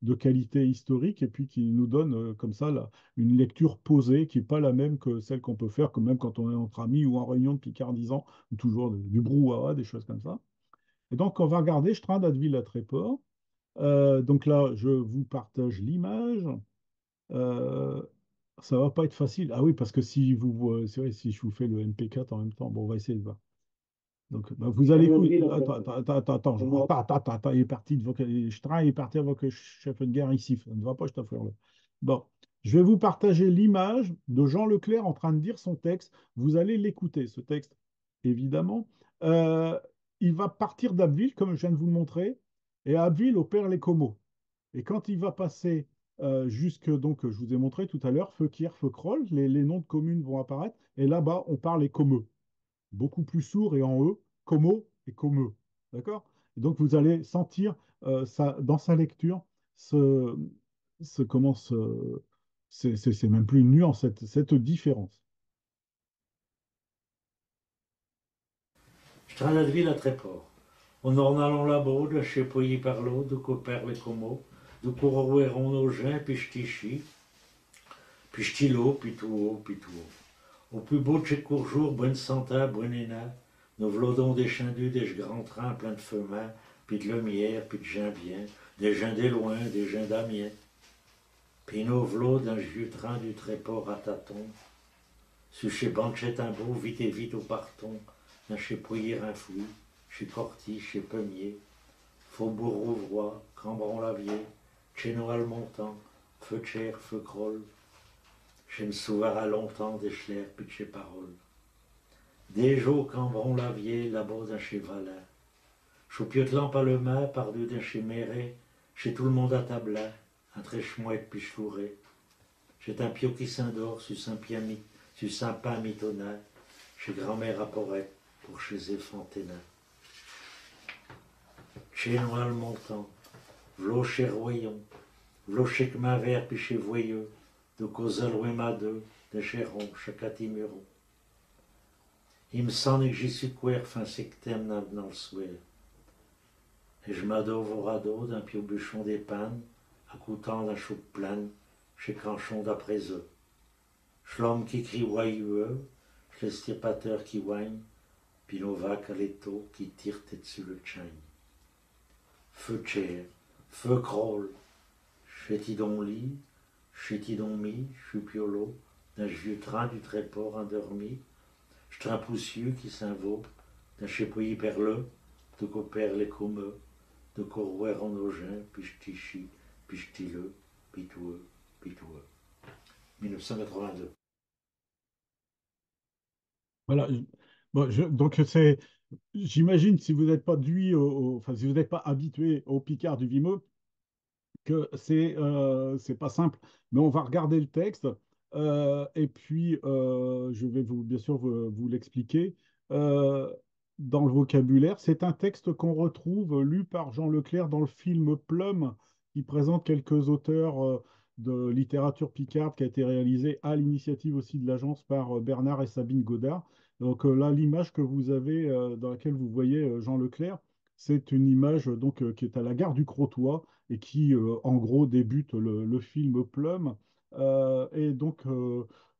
Speaker 1: de qualité historique et puis qui nous donne comme ça une lecture posée qui n'est pas la même que celle qu'on peut faire, comme même quand on est entre amis ou en réunion de picardisant, ou toujours du brouhaha, des choses comme ça. Et donc, on va regarder Je train d'Abbeville à Tréport. Donc là, je vous partage l'image. Euh, Ça va pas être facile. Ah oui, parce que c'est vrai, si je vous fais le MP4 en même temps, bon, on va essayer de voir. Donc, bah, vous allez écouter. Attends, il est parti il est parti avant que chef de gare ici. Ça ne va pas, je t'affure là. Bon, je vais vous partager l'image de Jean Leclerc en train de dire son texte. Vous allez l'écouter, ce texte, évidemment. Euh, il va partir d'Abbeville, comme je viens de vous le montrer, et à Abbeville opère les Comaux. Et quand il va passer jusque, donc, je vous ai montré tout à l'heure, Feuquières, Feucrolles, les noms de communes vont apparaître, et là-bas, on parle les Comeux beaucoup plus sourd et en E, como et comeux. D'accord? Et donc vous allez sentir ça, dans sa lecture ce, comment c'est même plus une nuance, cette différence.
Speaker 3: Stranadville à Tréport. On en allant là-bas, de chez Poyi par l'eau, de Copère les Como, de Courrouéron nos gens, puis Ch'tichi, puis Ch'tilo, puis tout haut, puis tout haut. Au plus beau de chez Courjour, bonne santa, bonne éna, nos vlodons des chindus, des grands trains pleins de feux mains, puis de lumière, puis de gens bien, des gens des loin, des gens d'Amiens. Puis nos vlods d'un vieux train du Tréport à tâtons, su chez Banchette un beau, vite et vite au parton, d'un chez Pouillir un fouille, chez Corty, chez Peumier, Faubourg Rouvroy, Cambron-Lavier, chez Noël Montant, Feu Cher, Feu Croll, chez Msouvar à longtemps, des Schler, puis chez Parole. Des jours Cambron-Lavier, là-bas d'un chez Valin, Choupiotlan par le main, par-deux d'un chez Méret, chez tout le monde à Tablin, un très chmouette puis chlouré, chez un piot qui s'endort, sur Saint-Pain mitonnat, chez grand-mère à Porrette, pour chez Zéphanténin. Chez Noël Montant, v'là chez Royon, v'là chez Kmaver puis chez Voyeux, de Causalouema deux, de Chéron, chez Catimuron. Il me semble que j'y suis couer fin septembre dans le souhait. Et je m'adore au radeau d'un pied au bûchon des pannes, à coutant d'un chou plane, chez Canchon d'après eux. L'homme qui crie ouailleux, l'estirpateur qui ouigne, puis nos vagues à l'étau qui tirent dessus le chaîne. Feu chair, feu crawl, chez Tidon lit, chez Tidon mi, chupiolo, d'un vieux train du Tréport endormi, j'train poussieux qui s'invaut, d'un chez Pouilly perleux, de copère les comeux, de corouer en ogin, puis j'tichi, puis j'tileux, pitoueux, pitoueux. 1982.
Speaker 1: Voilà. Bon, donc c'est J'imagine, si vous n'êtes pas enfin, si vous n'êtes pas habitué au Picard du Vimeux, que c'est pas simple, mais on va regarder le texte et puis je vais bien sûr vous l'expliquer. Euh, dans le vocabulaire, c'est un texte qu'on retrouve lu par Jean Leclerc dans le film Plum, qui présente quelques auteurs de littérature picarde, qui a été réalisé à l'initiative aussi de l'agence par Bernard et Sabine Godard. Donc là, l'image que vous avez, dans laquelle vous voyez Jean Leclerc, c'est une image qui est à la gare du Crotoy et qui, en gros, débute le film Plum. Et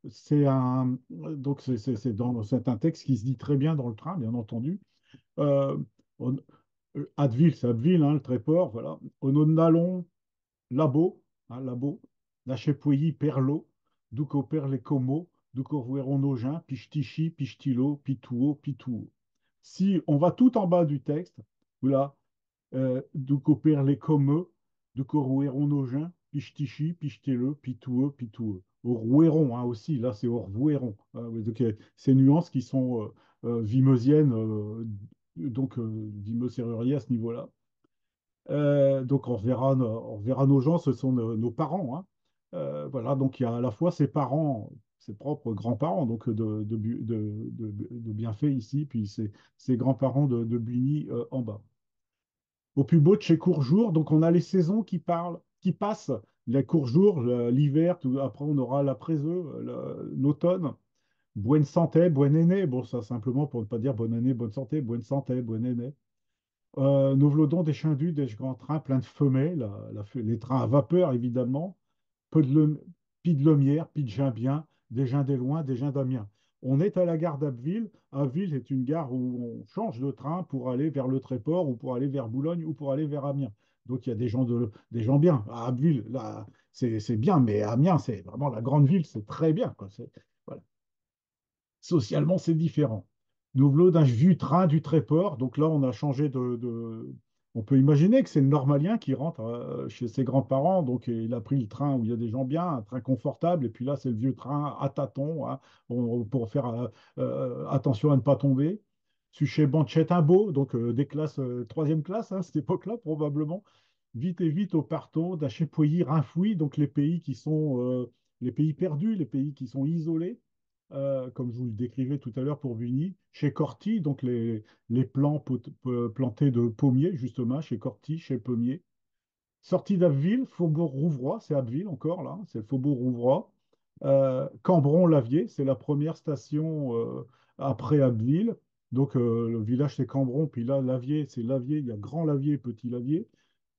Speaker 1: c'est un texte qui se dit très bien dans le train, bien entendu. Euh, on- Abbeville, c'est Abbeville, hein, le Tréport, voilà. Ononnalon, Labo, hein, Labo, Lachepouilly, Perlo, Duco Perle Como, Duco Vueron Nogin, Pichtichi, Pichtilo, Pitouo, Pitouo. Si on va tout en bas du texte, voilà, Duco Perle Come, Duco Rueron Nogin, Pichtichi, Pichtele, Pitouo, Pitouo. Au Rouéron, hein, aussi, là c'est au Rouéron. Oui, donc, ces nuances qui sont vimeusiennes, vimeux-serrurier à ce niveau-là. Donc on reverra nos gens, ce sont nos parents, hein. Voilà, donc il y a à la fois ses parents, ses propres grands-parents, donc de bienfaits ici, puis ses grands-parents de Buigny en bas. Au plus beau de chez Courjour, donc on a les saisons qui parlent, qui passent. La Courjour, l'hiver, après on aura la l'automne. Bonne santé, bonne année. Bon, ça simplement pour ne pas dire bonne année, bonne santé, bonne santé, bonne année. Nous vlodons des chindus, des grands trains pleins de femelles, les trains à vapeur évidemment, peu de, pis de Lomière, pis de Gimbien, des gens des loin, des gens d'Amiens. On est à la gare d'Abbeville. Abbeville est une gare où on change de train pour aller vers le Tréport ou pour aller vers Boulogne ou pour aller vers Amiens. Donc il y a des gens bien. À Abbeville, là, c'est bien, mais Amiens, c'est vraiment la grande ville, c'est très bien, quoi. Voilà. Socialement, c'est différent. Nous venons d'un vieux train du Tréport. Donc là, on a changé On peut imaginer que c'est le Normalien qui rentre chez ses grands-parents. Donc il a pris le train où il y a des gens bien, un train confortable. Et puis là, c'est le vieux train à tâtons, hein, pour faire attention à ne pas tomber. Je suis chez Beau, donc des classes, troisième classe, hein, à cette époque-là, probablement. Vite et vite au parton, d'Achepouilly, Rinfouille, donc les pays perdus, les pays qui sont isolés, comme je vous le décrivais tout à l'heure pour Buny, chez Corty, donc les plantés de pommiers, justement, chez Corty, chez Pommier. Sortie d'Abbeville, Faubourg Rouvroy, c'est Abbeville encore là, c'est le Faubourg Rouvroy. Cambron-Lavier, c'est la première station après Abbeville. Donc le village c'est Cambron, puis là Lavier, c'est Lavier, il y a Grand Lavier, Petit Lavier.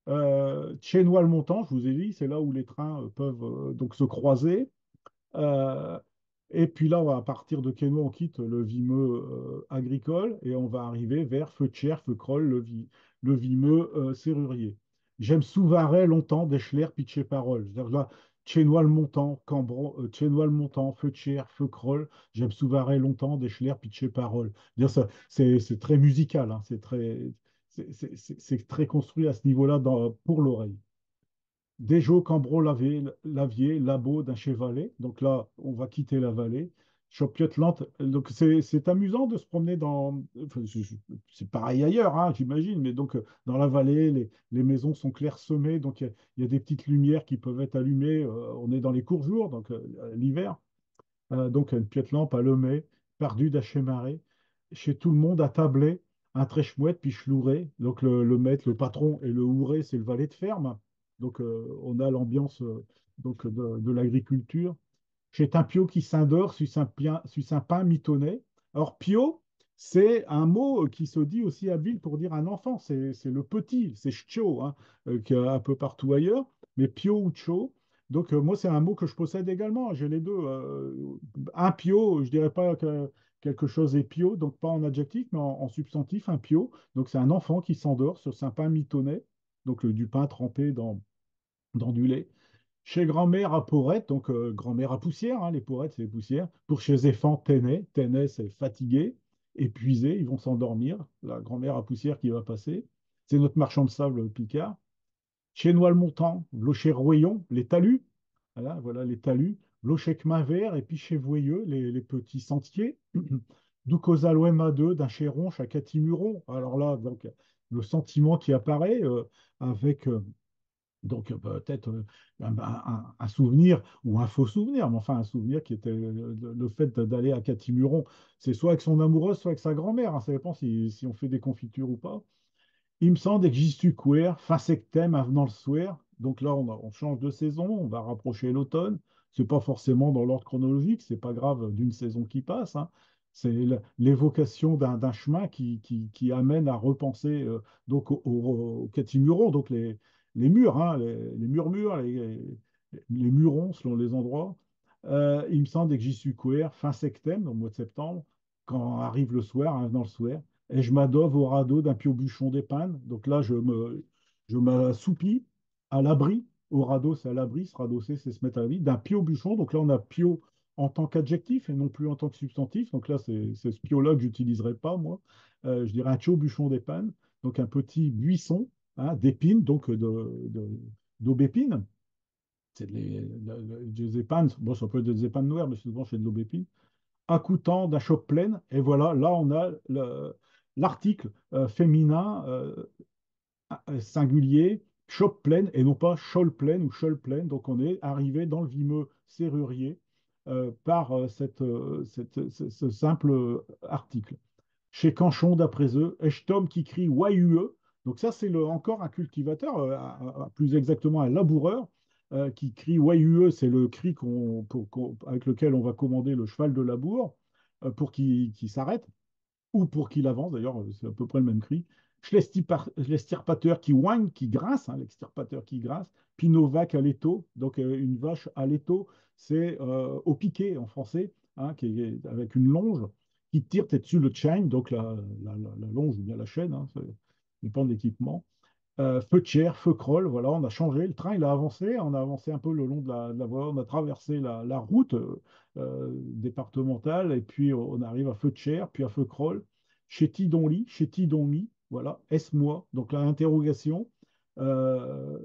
Speaker 1: Tchénois-le-Montant, je vous ai dit, c'est là où les trains peuvent donc se croiser. Euh, et puis là, à partir de Quesnoy, on quitte le Vimeux agricole et on va arriver vers Feuchères, Feucroll, le Vimeux serrurier. J'aime Souvaret longtemps, Deschler, Pitché Parole. C'est-à-dire là, Tchénois-le-Montant, Cambron, Tchénois-le-Montant, Feuchères, Feucroll. J'aime Souvaret longtemps, Deschler, Pitché Parole. C'est très musical, hein, c'est très construit à ce niveau-là pour l'oreille. Dejo, Cambron, Lavier, Labo d'un Chevalet. Donc là, on va quitter la vallée. Chopiotland. Donc c'est amusant de se promener enfin, c'est pareil ailleurs, hein, j'imagine, mais donc dans la vallée, les maisons sont clairsemées, donc il y a des petites lumières qui peuvent être allumées. On est dans les courts jours, donc l'hiver. Donc une piète lampe à Lemay, perdu d'Achemaré, chez tout le monde à Tablay, un trèche-mouette, puis chlouret. Donc le maître, le patron et le houret, c'est le valet de ferme. Donc on a l'ambiance de l'agriculture. Chez un pio qui s'indore, sus un pain mitonnet. Alors pio, c'est un mot qui se dit aussi habile pour dire un enfant. C'est le petit, c'est ch'tio, hein, qu'il y a un peu partout ailleurs. Mais pio ou cho, donc, moi, c'est un mot que je possède également. J'ai les deux. Un pio, je dirais pas que quelque chose est pio, donc pas en adjectif, mais en substantif, un pio. Donc, c'est un enfant qui s'endort sur un pain mitonnet, donc du pain trempé dans du lait. Chez grand-mère à Porrette, donc grand-mère à poussière, hein, les Porrettes, c'est les poussières. Pour chez Zéphant, Ténet. Ténet, c'est fatigué, épuisé, ils vont s'endormir. La grand-mère à poussière qui va passer. C'est notre marchand de sable Picard. Chez Noël-Montant, Blocher-Royon, les talus. Voilà les talus. Blochec-Main-Vert et puis chez Voyeux, les petits sentiers. Du Causalwema 2, d'un Chéronche à Catimuron. Alors là, donc, le sentiment qui apparaît avec donc peut-être un souvenir ou un faux souvenir, mais enfin un souvenir qui était le fait d'aller à Catimuron. C'est soit avec son amoureuse, soit avec sa grand-mère, hein, ça dépend si on fait des confitures ou pas. Il me semble que j'y suis queer, fin septembre, avenant le soir. Donc là, on change de saison, on va rapprocher l'automne. C'est pas forcément dans l'ordre chronologique, c'est pas grave d'une saison qui passe, hein. C'est l'évocation d'un chemin qui amène à repenser donc au Catimuron, donc les murs, hein, les murmures, les murons selon les endroits. Il me semble que j'y suis queer, fin septembre, au mois de septembre, quand arrive le soir, hein, dans le soir et je m'adove au radeau d'un pio-bûchon d'épingle. Donc là, je m'assoupis à l'abri. Au radeau, c'est à l'abri. Se radosser, c'est se mettre à l'abri d'un pio-bûchon. Donc là, on a pio en tant qu'adjectif et non plus en tant que substantif. Donc là, c'est ce pio-là que j'utiliserai pas, moi. Je dirais un pio-bûchon d'épingle. Donc un petit buisson, hein, d'épines, donc d'aubépines. C'est des épines. Bon, ça peut être des épines noires, mais souvent, c'est de l'aubépine accoutant d'un chope pleine. Et voilà, là, on a l'article féminin singulier, chope pleine, et non pas chol pleine ou chol pleine. Donc, on est arrivé dans le vimeux serrurier par ce simple article. Chez Canchon, d'après eux, Echtom qui crie Waiue. Donc ça, c'est encore un cultivateur, plus exactement un laboureur, qui crie Waiue. C'est le cri avec lequel on va commander le cheval de labour pour qu'il s'arrête ou pour qu'il avance. D'ailleurs, c'est à peu près le même cri. L'estirpateur qui ouigne, qui grince, hein, l'extirpateur qui grince. Pinovac à l'étau. Donc une vache à l'étau, c'est au piquet en français, hein, avec une longe qui tire dessus le chain, donc la longe ou bien la chaîne, hein, ça dépend de l'équipement. Feu de chair, feu crawl, voilà, on a changé. Le train, il a avancé. On a avancé un peu le long de la voie. On a traversé la route départementale et puis on arrive à feu de chair, puis à feu crawl. Chez Tidonly, chez Tidonmi, voilà, est-ce moi? Donc l'interrogation, euh,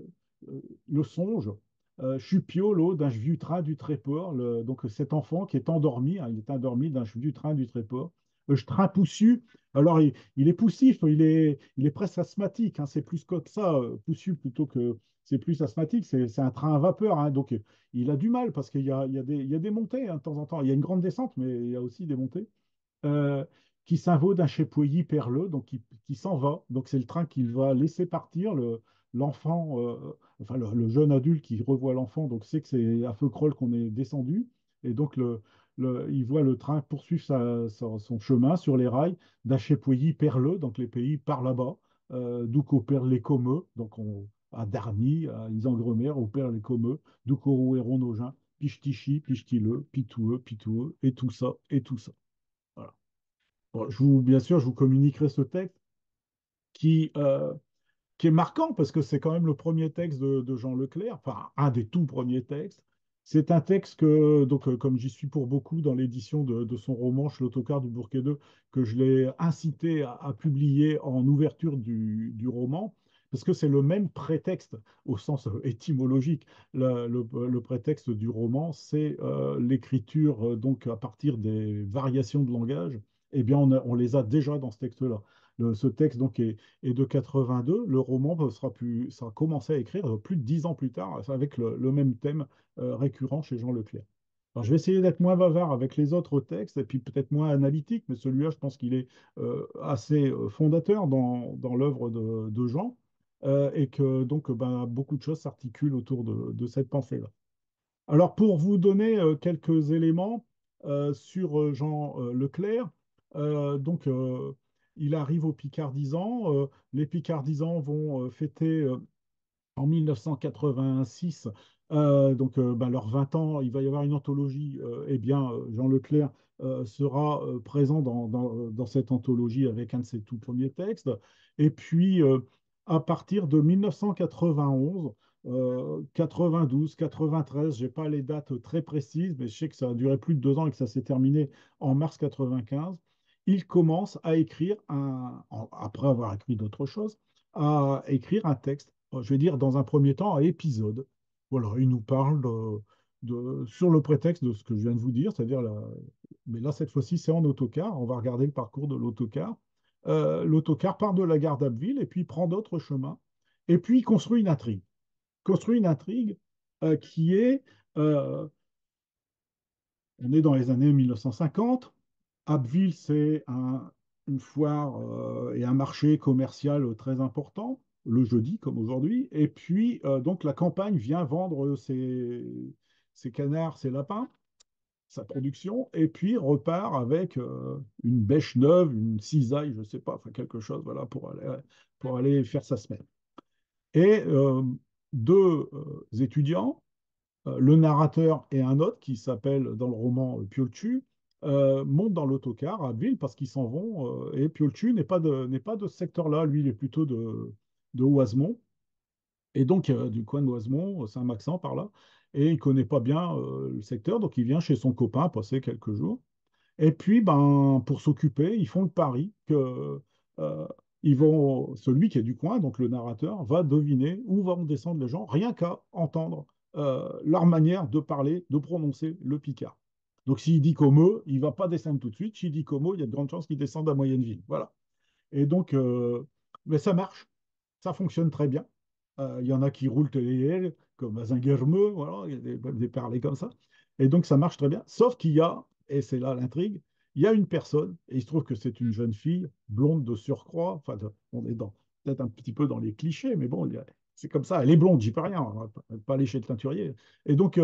Speaker 1: le songe. Je suis piolo d'un vieux train du Tréport. Donc cet enfant qui est endormi, hein, il est endormi d'un vieux train du Tréport. Je train poussu. Alors il est poussif, il est presque asthmatique, hein, c'est plus que ça, poussu plutôt que c'est plus asthmatique, c'est un train à vapeur, hein, donc il a du mal parce qu'il y a des montées, hein, de temps en temps. Il y a une grande descente, mais il y a aussi des montées. Euh, qui s'invaut d'un chépouillis perleux, donc qui s'en va. Donc c'est le train qu'il va laisser partir, l'enfant, enfin le jeune adulte qui revoit l'enfant, donc c'est que c'est à feu crawl qu'on est descendu. Et donc il voit le train poursuivre son chemin sur les rails d'un chépouillis perleux, donc les pays par là-bas, d'où qu'opèrent les comeux, donc à Darny, à Isengremer, opèrent les comeux, d'où qu'Orouéron Nogin, Pichtichi, Pichtileux, Pitoueux, Pitoueux, et tout ça, et tout ça. Voilà. Bon, bien sûr, je vous communiquerai ce texte qui, euh, qui est marquant parce que c'est quand même le premier texte de Jean Leclerc, enfin un des tout premiers textes. C'est un texte que, donc, comme j'y suis pour beaucoup dans l'édition de son roman L'Autocar du Bourquet 2, que je l'ai incité à publier en ouverture du roman, parce que c'est le même prétexte au sens étymologique. Le prétexte du roman, c'est l'écriture donc à partir des variations de langage. Eh bien, on les a déjà dans ce texte-là. Ce texte donc est de 82. Le roman sera commencé à écrire plus de 10 ans plus tard, avec le même thème récurrent chez Jean Leclerc. Alors, je vais essayer d'être moins bavard avec les autres textes et puis peut-être moins analytique, mais celui-là, je pense qu'il est assez fondateur dans l'œuvre de Jean et que donc ben, beaucoup de choses s'articulent autour de cette pensée-là. Alors, pour vous donner quelques éléments sur Jean Leclerc, donc il arrive aux Picardisans. Les Picardisans vont fêter en 1986, donc ben, leurs 20 ans, il va y avoir une anthologie. Eh bien, Jean Leclerc sera présent dans cette anthologie avec un de ses tout premiers textes. Et puis, à partir de 1991, 92, 93, je n'ai pas les dates très précises, mais je sais que ça a duré plus de 2 ans et que ça s'est terminé en mars 95. Il commence à écrire, après avoir écrit d'autres choses, à écrire un texte je vais dire dans un premier temps, à épisode. Voilà, il nous parle sur le prétexte de ce que je viens de vous dire, c'est-à-dire, mais là, cette fois-ci, c'est en autocar. On va regarder le parcours de l'autocar. L'autocar part de la gare d'Abbeville et puis prend d'autres chemins. Et puis, il construit une intrigue. Construit une intrigue qui est, euh, on est dans les années 1950. Abbeville, c'est une foire et un marché commercial très important, le jeudi comme aujourd'hui. Et puis, donc, la campagne vient vendre ses canards, ses lapins, sa production, et puis repart avec une bêche neuve, une cisaille, je ne sais pas, enfin quelque chose, voilà, pour aller faire sa semaine. Et deux étudiants, le narrateur et un autre qui s'appelle dans le roman Piolchu, montent dans l'autocar à Ville parce qu'ils s'en vont. Et Piolchu n'est pas de ce secteur-là, lui, il est plutôt de Oisemont. Et donc, du coin de Oisemont, Saint-Maxent par là. Et il ne connaît pas bien le secteur, donc il vient chez son copain passer quelques jours. Et puis, ben, pour s'occuper, ils font le pari que celui qui est du coin, donc le narrateur, va deviner où vont descendre les gens, rien qu'à entendre leur manière de parler, de prononcer le picard. Donc, s'il dit Como, il ne va pas descendre tout de suite. S'il dit Como, il y a de grandes chances qu'il descende à Moyenneville. Voilà. Et donc, mais ça marche, ça fonctionne très bien. Il y en a qui roulent les comme à Zinguermeux, voilà, il y a des parlers comme ça. Et donc, ça marche très bien. Sauf qu'il y a, et c'est là l'intrigue, il y a une personne, et il se trouve que c'est une jeune fille, blonde de surcroît. Enfin, on est peut-être un petit peu dans les clichés, mais bon, c'est comme ça. Elle est blonde, j'y peux rien. On va pas aller chez le teinturier. Et donc,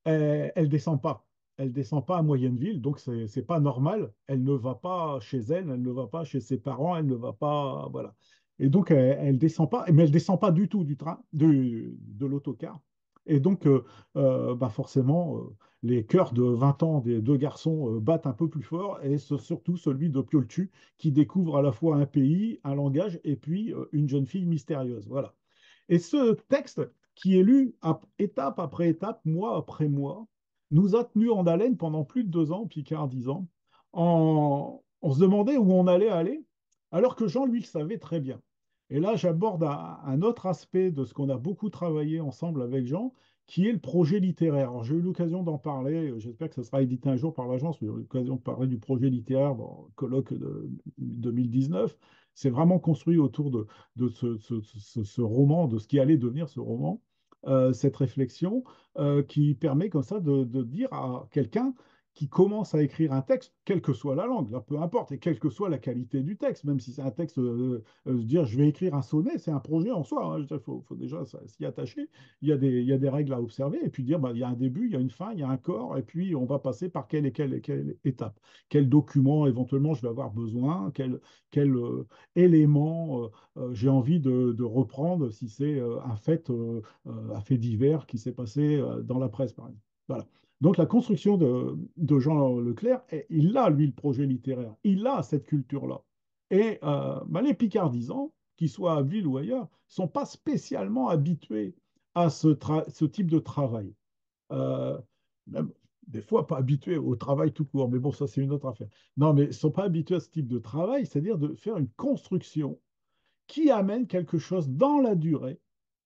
Speaker 1: elle descend pas. Elle descend pas à Moyenneville, donc c'est pas normal. Elle ne va pas chez elle, elle ne va pas chez ses parents, elle ne va pas, voilà. Et donc, elle descend pas, mais elle descend pas du tout du train, de l'autocar. Et donc, bah forcément, les cœurs de 20 ans des deux garçons battent un peu plus fort, et surtout celui de Pioltu, qui découvre à la fois un pays, un langage, et puis une jeune fille mystérieuse. Voilà. Et ce texte, qui est lu étape après étape, mois après mois, nous a tenus en haleine pendant plus de 2 ans, Picard 10 ans. On se demandait où on allait aller, alors que Jean, lui, le savait très bien. Et là, j'aborde un autre aspect de ce qu'on a beaucoup travaillé ensemble avec Jean, qui est le projet littéraire. Alors, j'ai eu l'occasion d'en parler, j'espère que ça sera édité un jour par l'agence, mais j'ai eu l'occasion de parler du projet littéraire dans le colloque de 2019. C'est vraiment construit autour de ce roman, de ce qui allait devenir ce roman, cette réflexion qui permet comme ça de dire à quelqu'un qui commence à écrire un texte, quelle que soit la langue, là, peu importe, et quelle que soit la qualité du texte, même si c'est un texte, se dire je vais écrire un sonnet, c'est un projet en soi, hein. Il faut déjà s'y attacher, il y a des règles à observer, et puis dire bah, il y a un début, il y a une fin, il y a un corps, et puis on va passer par quelle étape, quel document éventuellement je vais avoir besoin, quel élément j'ai envie de reprendre si c'est un fait divers qui s'est passé dans la presse, par exemple. Voilà. Donc la construction de Jean Leclerc, il a, lui, le projet littéraire, il a cette culture-là. Et bah, les Picardisans, qu'ils soient à Ville ou ailleurs, ne sont pas spécialement habitués à ce type de travail. Euh, Même des fois pas habitués au travail tout court, mais bon, ça c'est une autre affaire. Non, mais ils ne sont pas habitués à ce type de travail, c'est-à-dire de faire une construction qui amène quelque chose dans la durée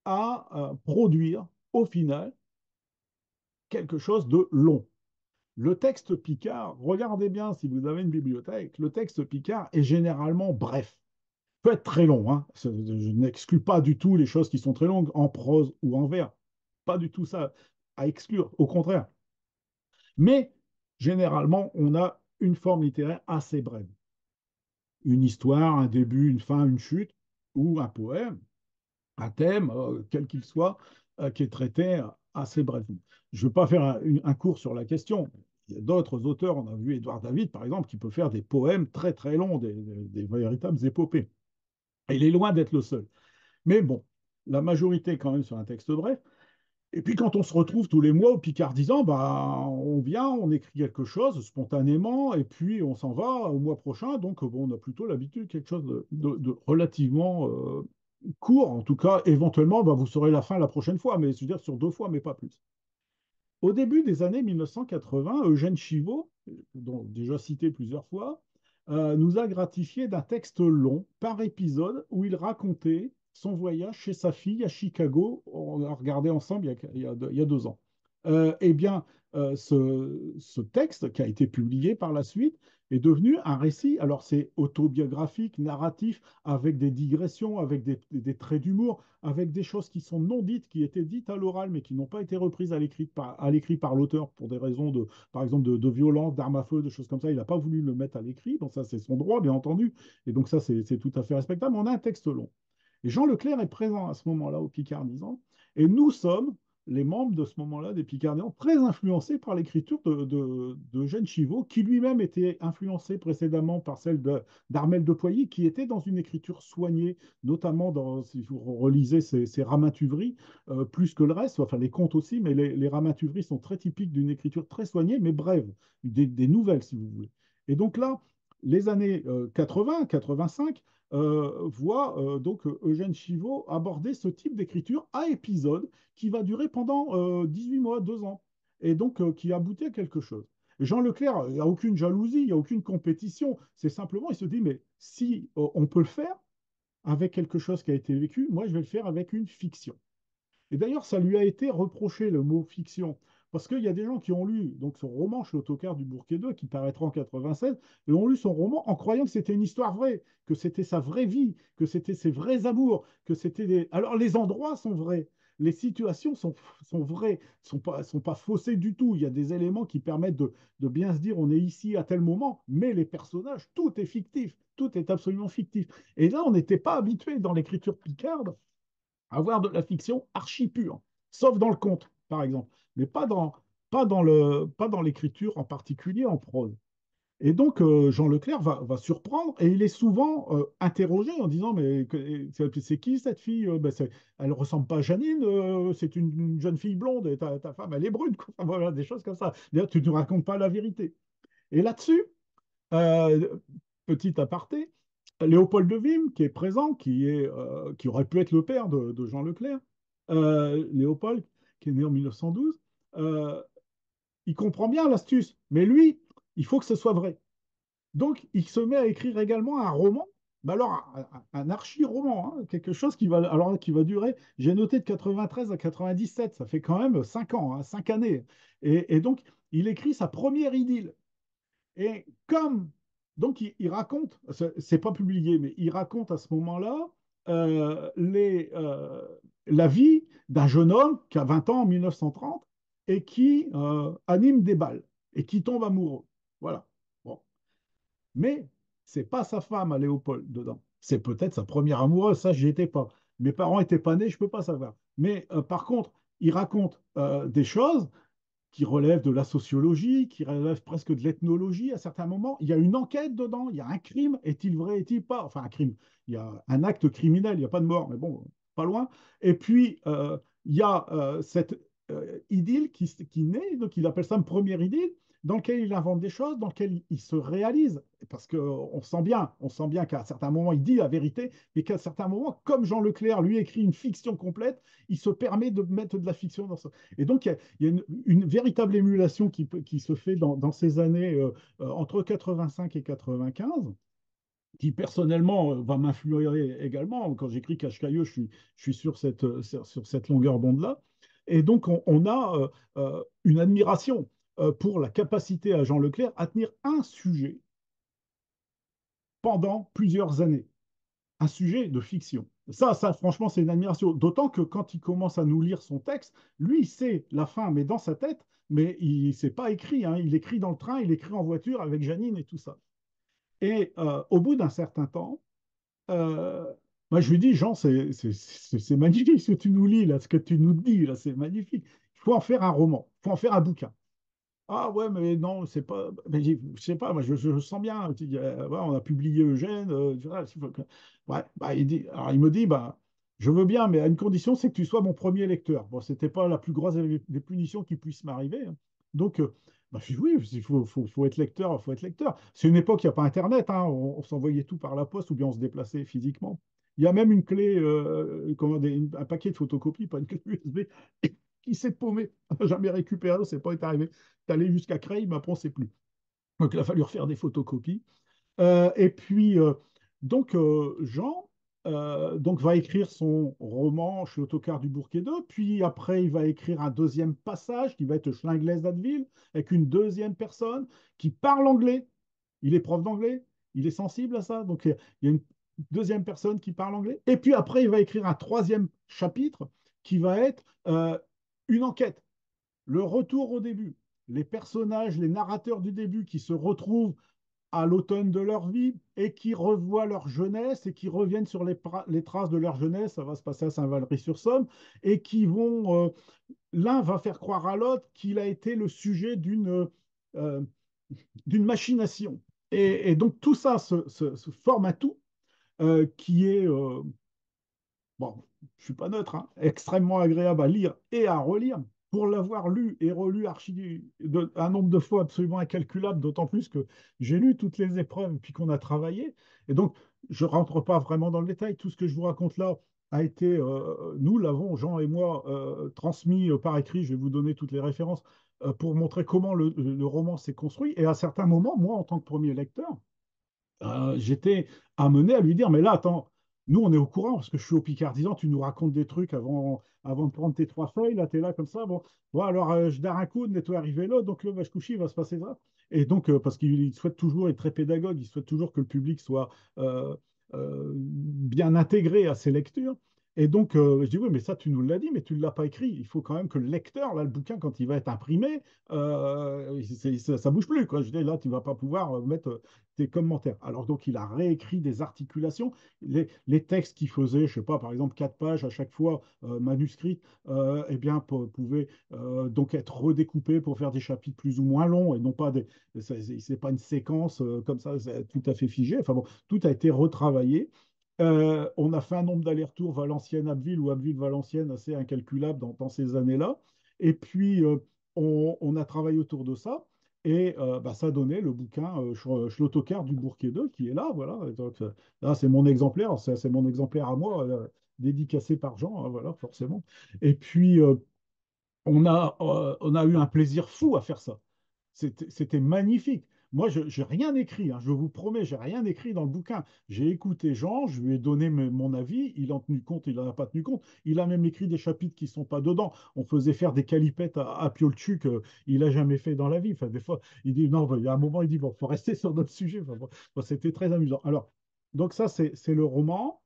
Speaker 1: à produire au final quelque chose de long. Le texte Picard, regardez bien si vous avez une bibliothèque, le texte Picard est généralement bref. Peut être très long, hein. Je n'exclus pas du tout les choses qui sont très longues en prose ou en vers. Pas du tout ça à exclure, au contraire. Mais généralement, on a une forme littéraire assez brève. Une histoire, un début, une fin, une chute, ou un poème, un thème, quel qu'il soit, qui est traité assez brièvement. Je ne veux pas faire un cours sur la question. Il y a d'autres auteurs, on a vu Édouard David, par exemple, qui peut faire des poèmes très très longs, des véritables épopées. Et il est loin d'être le seul. Mais bon, la majorité quand même sur un texte bref. Et puis quand on se retrouve tous les mois au Picardisant, bah, on vient, on écrit quelque chose spontanément, et puis on s'en va au mois prochain. Donc bon, on a plutôt l'habitude de quelque chose de relativement court. En tout cas, éventuellement, bah, vous saurez la fin la prochaine fois, mais je veux dire sur 2 fois, mais pas plus. Au début des années 1980, Eugène Chivot, dont déjà cité plusieurs fois, nous a gratifié d'un texte long par épisode où il racontait son voyage chez sa fille à Chicago. On a regardé ensemble il y a 2 ans. Eh bien, ce texte qui a été publié par la suite est devenu un récit. Alors, c'est autobiographique, narratif, avec des digressions, avec des traits d'humour, avec des choses qui sont non dites, qui étaient dites à l'oral, mais qui n'ont pas été reprises à l'écrit par l'auteur pour des raisons de, par exemple, de violence, d'armes à feu, de choses comme ça. Il n'a pas voulu le mettre à l'écrit. Donc, ça, c'est son droit, bien entendu. Et donc, ça, c'est tout à fait respectable. On a un texte long. Et Jean Leclerc est présent à ce moment-là au Picardisant. Et nous sommes, les membres de ce moment-là des Picardisans, très influencés par l'écriture d'Eugène Chivot, qui lui-même était influencé précédemment par celle d'Armel de Poilly, qui était dans une écriture soignée, notamment dans, si vous relisez ses Ramatuveries, plus que le reste, enfin les contes aussi, mais les Ramatuveries sont très typiques d'une écriture très soignée, mais brève, des nouvelles, si vous voulez. Et donc là, les années 80, 85, voit donc Eugène Chivot aborder ce type d'écriture à épisode qui va durer pendant 18 mois, 2 ans, et donc qui aboutit à quelque chose. Et Jean Leclerc, il n'y a aucune jalousie, il n'y a aucune compétition, c'est simplement, il se dit, mais si on peut le faire avec quelque chose qui a été vécu, moi je vais le faire avec une fiction. Et d'ailleurs, ça lui a été reproché, le mot fiction, parce qu'il y a des gens qui ont lu donc son roman Chez l'autocar du Bourquet 2, qui paraîtra en 96, et ont lu son roman en croyant que c'était une histoire vraie, que c'était sa vraie vie, que c'était ses vrais amours, que c'était des... Alors, les endroits sont vrais, les situations sont vraies, sont pas faussées du tout. Il y a des éléments qui permettent de bien se dire on est ici à tel moment, mais les personnages, tout est fictif, tout est absolument fictif. Et là, on n'était pas habitué dans l'écriture picarde avoir de la fiction archi pure, sauf dans le conte, par exemple, mais pas dans l'écriture en particulier en prose. Et donc, Jean Leclerc va surprendre et il est souvent interrogé en disant, mais c'est qui cette fille? Elle ne ressemble pas à Janine, c'est une jeune fille blonde et ta femme, elle est brune, quoi. Enfin, voilà, des choses comme ça. D'ailleurs, tu ne racontes pas la vérité. Et là-dessus, euh, petit aparté, Léopold de Vim, qui est présent, qui aurait pu être le père de Jean Leclerc, Léopold, qui est né en 1912, euh, il comprend bien l'astuce, mais lui, il faut que ce soit vrai. Donc, il se met à écrire également un roman, mais alors un archi-roman, hein, quelque chose qui va durer, j'ai noté de 93 à 97, ça fait quand même 5 ans, hein, 5 années. Et donc, il écrit sa première idylle. Et comme, donc il raconte, c'est pas publié, mais il raconte à ce moment-là la vie d'un jeune homme qui a 20 ans en 1930 et qui anime des balles et qui tombe amoureux. Voilà. Bon. Mais c'est pas sa femme à Léopold dedans. C'est peut-être sa première amoureuse, ça, j'y étais pas. Mes parents étaient pas nés, je peux pas savoir. Mais par contre, il raconte des choses qui relève de la sociologie, qui relève presque de l'ethnologie à certains moments. Il y a une enquête dedans, il y a un crime, est-il vrai, est-il pas? Enfin, un crime, il y a un acte criminel, il n'y a pas de mort, mais bon, pas loin. Et puis, il y a cette idylle qui naît, donc il appelle ça une première idylle, dans lequel il invente des choses, dans lequel il se réalise, parce on sent bien qu'à certains moments, il dit la vérité, mais qu'à certains moments, comme Jean Leclerc, lui, écrit une fiction complète, il se permet de mettre de la fiction dans ça. Et donc, il y a une véritable émulation qui se fait dans ces années entre 85 et 95, qui personnellement va m'influer également. Quand j'écris Cache-Cailleux, je suis sur cette longueur d'onde-là. Et donc, on a une admiration pour la capacité à Jean Leclerc à tenir un sujet pendant plusieurs années, un sujet de fiction. Ça, franchement, c'est une admiration. D'autant que quand il commence à nous lire son texte, lui, il sait la fin, mais dans sa tête, mais il ne s'est pas écrit, hein. Il écrit dans le train, il écrit en voiture avec Janine et tout ça. Et au bout d'un certain temps, euh, moi, je lui dis, Jean, c'est magnifique ce que tu nous lis, là, ce que tu nous dis, là, c'est magnifique. Il faut en faire un roman, il faut en faire un bouquin. Ah ouais, mais non, c'est pas. Mais je sais pas, moi je sens bien. Ouais, on a publié Eugène. Ouais, bah, alors il me dit, bah, je veux bien, mais à une condition, c'est que tu sois mon premier lecteur. Bon, c'était pas la plus grosse des punitions qui puisse m'arriver, hein. Donc, bah, je dis oui, faut être lecteur, faut être lecteur. C'est une époque, il n'y a pas Internet, hein, on s'envoyait tout par la poste ou bien on se déplaçait physiquement. Il y a même une clé, un paquet de photocopies, pas une clé USB, qui s'est paumé. On n'a jamais récupéré, c'est pas arrivé. C'est allé jusqu'à Creil, mais après, on ne sait plus. Donc, il a fallu refaire des photocopies. Et puis, donc, Jean donc va écrire son roman Schlotokar du Bourg-et-deux, puis après il va écrire un deuxième passage qui va être Schlinglès d'Atteville, avec une deuxième personne qui parle anglais. Il est prof d'anglais, il est sensible à ça, donc il y a une deuxième personne qui parle anglais. Et puis après il va écrire un troisième chapitre qui va être une enquête, le retour au début. Les personnages, les narrateurs du début qui se retrouvent à l'automne de leur vie et qui revoient leur jeunesse et qui reviennent sur les traces de leur jeunesse, ça va se passer à Saint-Valery-sur-Somme, et qui vont, l'un va faire croire à l'autre qu'il a été le sujet euh, d'une machination. Et donc tout ça se forme un tout qui est, bon, je suis pas neutre, hein, extrêmement agréable à lire et à relire. Pour l'avoir lu et relu un nombre de fois absolument incalculable, d'autant plus que j'ai lu toutes les épreuves puis qu'on a travaillé. Et donc, je ne rentre pas vraiment dans le détail. Tout ce que je vous raconte là a été, nous l'avons, Jean et moi, transmis par écrit. Je vais vous donner toutes les références pour montrer comment le roman s'est construit. Et à certains moments, moi, en tant que premier lecteur, j'étais amené à lui dire, mais là, attends, nous, on est au courant, parce que je suis au Picardisant, tu nous racontes des trucs avant de prendre tes trois feuilles, là, tu es là comme ça, bon alors, je darre un coup, nettoie arrivé là, donc le vache couchi, il va se passer ça. Et donc, parce qu'il souhaite toujours être très pédagogue, il souhaite toujours que le public soit bien intégré à ses lectures. Et donc, je dis, oui, mais ça, tu nous l'as dit, mais tu ne l'as pas écrit. Il faut quand même que le lecteur, là, le bouquin, quand il va être imprimé, ça bouge plus, quoi. Je dis, là, tu vas pas pouvoir mettre tes commentaires. Alors donc il a réécrit des articulations, les textes qu'il faisait, je sais pas, par exemple 4 pages à chaque fois manuscrites, eh bien pouvaient donc être redécoupés pour faire des chapitres plus ou moins longs et non pas c'est pas une séquence comme ça, c'est tout à fait figé. Enfin bon, tout a été retravaillé. On a fait un nombre d'allers-retours Valenciennes-Abbeville ou Abbeville-Valenciennes assez incalculable dans ces années-là. Et puis, on a travaillé autour de ça. Et bah, ça donnait le bouquin Schlotokar du Bourg-et-deux qui est là. Voilà. Et donc, là, c'est mon exemplaire. C'est mon exemplaire à moi, dédicacé par Jean, hein, voilà, forcément. Et puis, on a eu un plaisir fou à faire ça. C'était magnifique. Moi, je n'ai rien écrit, hein, je vous promets, j'ai rien écrit dans le bouquin. J'ai écouté Jean, je lui ai donné mon avis, il en a tenu compte, il n'en a pas tenu compte. Il a même écrit des chapitres qui ne sont pas dedans. On faisait faire des calipettes à Piolchu qu'il n'a jamais fait dans la vie. Enfin, des fois, il dit non, il y a un moment, il dit bon, il faut rester sur notre sujet. Enfin, bon, c'était très amusant. Alors, donc ça, c'est le roman.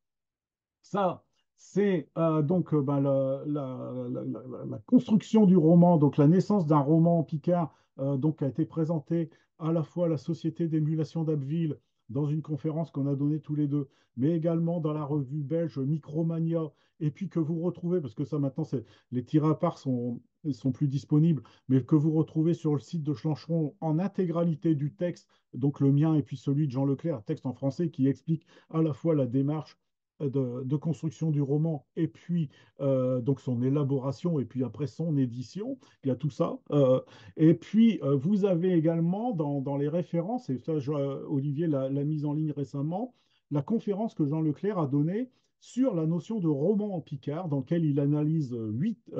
Speaker 1: Ça, c'est donc ben, la construction du roman, donc la naissance d'un roman en Picard, donc a été présenté à la fois à la Société d'émulation d'Abbeville dans une conférence qu'on a donnée tous les deux, mais également dans la revue belge Micromania, et puis que vous retrouvez, parce que ça maintenant, les tirs à part sont plus disponibles, mais que vous retrouvez sur le site de Schlancheron en intégralité du texte, donc le mien et puis celui de Jean Leclerc, texte en français qui explique à la fois la démarche de construction du roman et puis donc son élaboration et puis après son édition, il y a tout ça. Et puis vous avez également dans les références, et ça Olivier l'a mise en ligne récemment, la conférence que Jean Leclerc a donnée sur la notion de roman en Picard, dans lequel il analyse 8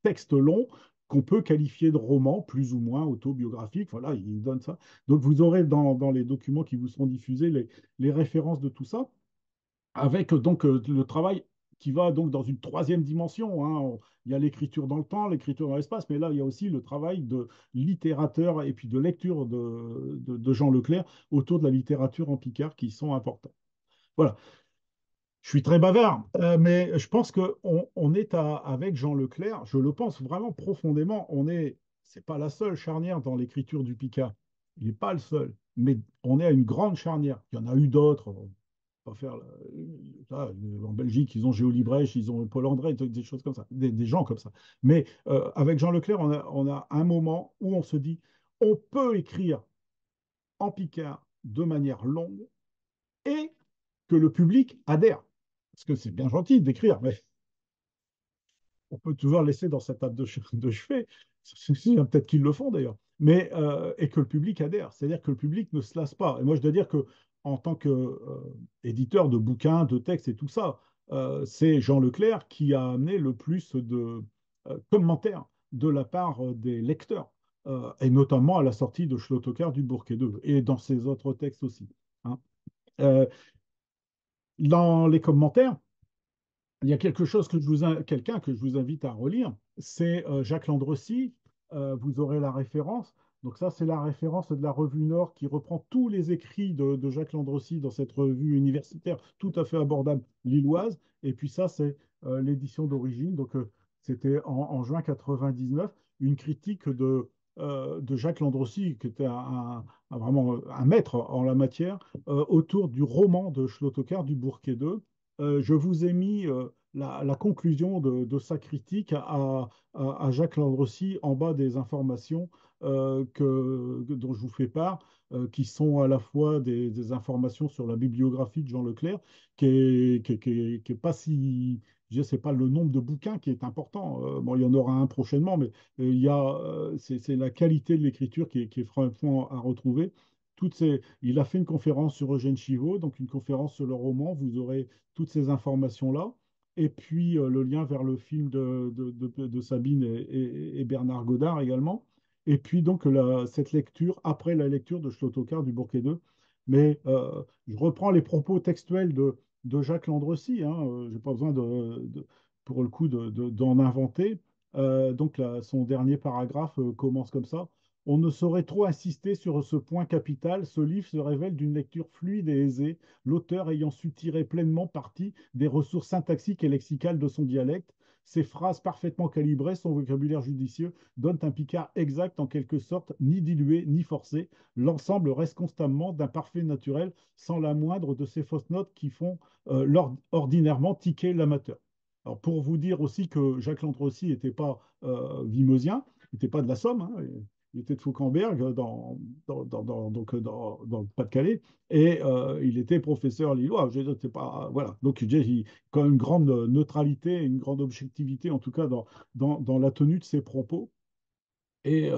Speaker 1: textes longs qu'on peut qualifier de romans plus ou moins autobiographiques. Voilà, il donne ça. Donc vous aurez dans les documents qui vous seront diffusés les références de tout ça avec donc le travail qui va donc dans une troisième dimension, hein. Il y a l'écriture dans le temps, l'écriture dans l'espace, mais là, il y a aussi le travail de littérateur et puis de lecture de Jean Leclerc autour de la littérature en Picard qui sont importants. Voilà, je suis très bavard, mais je pense qu'on est avec Jean Leclerc, je le pense vraiment profondément, c'est pas la seule charnière dans l'écriture du Picard. Il n'est pas le seul, mais on est à une grande charnière. Il y en a eu d'autres, pas faire en Belgique, ils ont Géo Brèche, ils ont Paul André, des choses comme ça, des gens comme ça. Mais avec Jean Leclerc, on a un moment où on se dit, on peut écrire en Picard de manière longue et que le public adhère. Parce que c'est bien gentil d'écrire, mais on peut toujours laisser dans sa table de chevet. Il y en a peut-être qu'ils le font d'ailleurs. Mais, et que le public adhère. C'est-à-dire que le public ne se lasse pas. Et moi, je dois dire que en tant qu'éditeur de bouquins, de textes et tout ça, c'est Jean Leclerc qui a amené le plus de commentaires de la part des lecteurs, et notamment à la sortie de Schlotokar du Bourg-et-deux, et dans ses autres textes aussi, hein. Euh, Dans les commentaires, il y a quelque chose que quelqu'un que je vous invite à relire, c'est Jacques Landrecy. Vous aurez la référence. Donc ça, c'est la référence de la revue Nord qui reprend tous les écrits de Jacques Landrecy dans cette revue universitaire tout à fait abordable lilloise. Et puis ça, c'est l'édition d'origine. Donc c'était en juin 99, une critique de Jacques Landrecy, qui était vraiment un maître en la matière, autour du roman de Schlottokar du Bourquet II. Je vous ai mis la conclusion de sa critique à Jacques Landrecy en bas des informations dont je vous fais part, qui sont à la fois des informations sur la bibliographie de Jean Leclerc, qui est pas si... Je sais pas le nombre de bouquins qui est important. Bon, il y en aura un prochainement, mais c'est la qualité de l'écriture qui est franchement à retrouver. Il a fait une conférence sur Eugène Chivot, donc une conférence sur le roman. Vous aurez toutes ces informations-là. Et puis le lien vers le film de Sabine et Bernard Godard également. Et puis donc cette lecture, après la lecture de Schlottokar du Bourquet II. Mais je reprends les propos textuels de Jacques Landrecy. Hein, je n'ai pas besoin pour le coup d'en inventer. Donc son dernier paragraphe commence comme ça. On ne saurait trop insister sur ce point capital. Ce livre se révèle d'une lecture fluide et aisée, l'auteur ayant su tirer pleinement parti des ressources syntaxiques et lexicales de son dialecte. Ses phrases parfaitement calibrées, son vocabulaire judicieux donnent un Picard exact en quelque sorte, ni dilué ni forcé. L'ensemble reste constamment d'un parfait naturel, sans la moindre de ces fausses notes qui font ordinairement tiquer l'amateur. Alors pour vous dire aussi que Jacques Landrecy n'était pas vimosien, il n'était pas de la Somme, hein, il était de Fauquemberg dans le Pas-de-Calais et il était professeur lillois. Je veux dire, c'est pas, voilà. Donc il quand même une grande neutralité, une grande objectivité en tout cas dans la tenue de ses propos. Et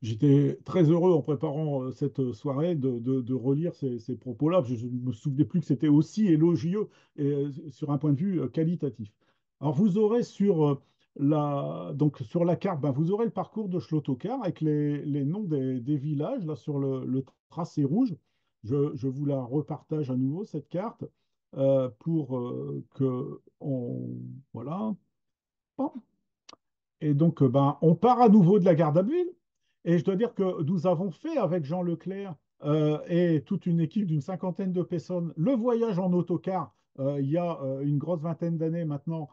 Speaker 1: j'étais très heureux en préparant cette soirée de relire ces propos-là. Je ne me souvenais plus que c'était aussi élogieux et, sur un point de vue qualitatif. Alors vous aurez donc sur la carte, ben, vous aurez le parcours de Schlottokar avec les noms des villages là, sur le tracé rouge. Je vous la repartage à nouveau, cette carte, pour que on... Voilà. Bon. Et donc, ben, on part à nouveau de la gare d'Abbeville. Et je dois dire que nous avons fait avec Jean Leclerc et toute une équipe d'une cinquantaine de personnes le voyage en autocar il y a une grosse vingtaine d'années maintenant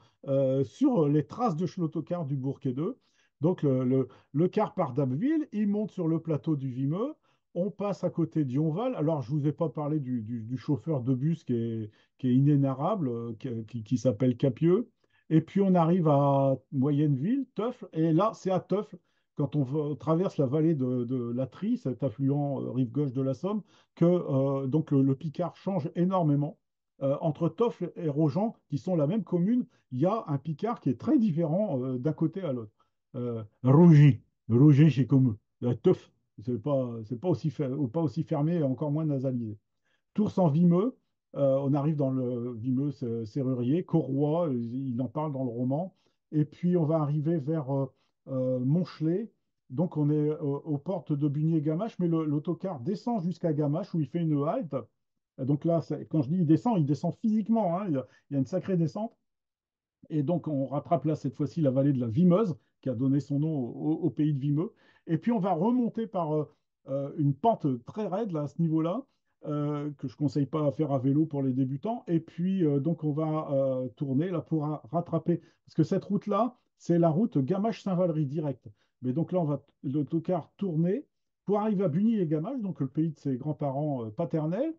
Speaker 1: sur les traces de l'autocar du Bourquet 2. Donc, le car part d'Abbeville, il monte sur le plateau du Vimeux. On passe à côté de Yonval. Alors, je ne vous ai pas parlé du chauffeur de bus qui est inénarrable, qui s'appelle Capieux. Et puis on arrive à Moyenneville, Teufle, et là c'est à Teufle, quand traverse la vallée de la Trie, cet affluent rive gauche de la Somme, que donc le Picard change énormément. Entre Teufle et Rojan, qui sont la même commune, il y a un Picard qui est très différent d'un côté à l'autre. Rougy, Rougy, c'est comme Teufle, pas aussi fermé et encore moins nasalisé. Tours en Vimeux, on arrive dans le Vimeux serrurier, Corroy, il en parle dans le roman. Et puis on va arriver vers Montchelet. Donc on est aux portes de Bugny-Gamache, mais l'autocar descend jusqu'à Gamache où il fait une halte. Donc là, quand je dis il descend physiquement, hein, il y a une sacrée descente. Et donc, on rattrape là, cette fois-ci, la vallée de la Vimeuse, qui a donné son nom au pays de Vimeux. Et puis, on va remonter par une pente très raide, là, à ce niveau-là, que je ne conseille pas à faire à vélo pour les débutants. Et puis, donc, on va tourner là pour rattraper. Parce que cette route-là, c'est la route Gamache-Saint-Valery direct. Mais donc là, on va l'autocar tourner pour arriver à Bugny et Gamache, donc le pays de ses grands-parents paternels.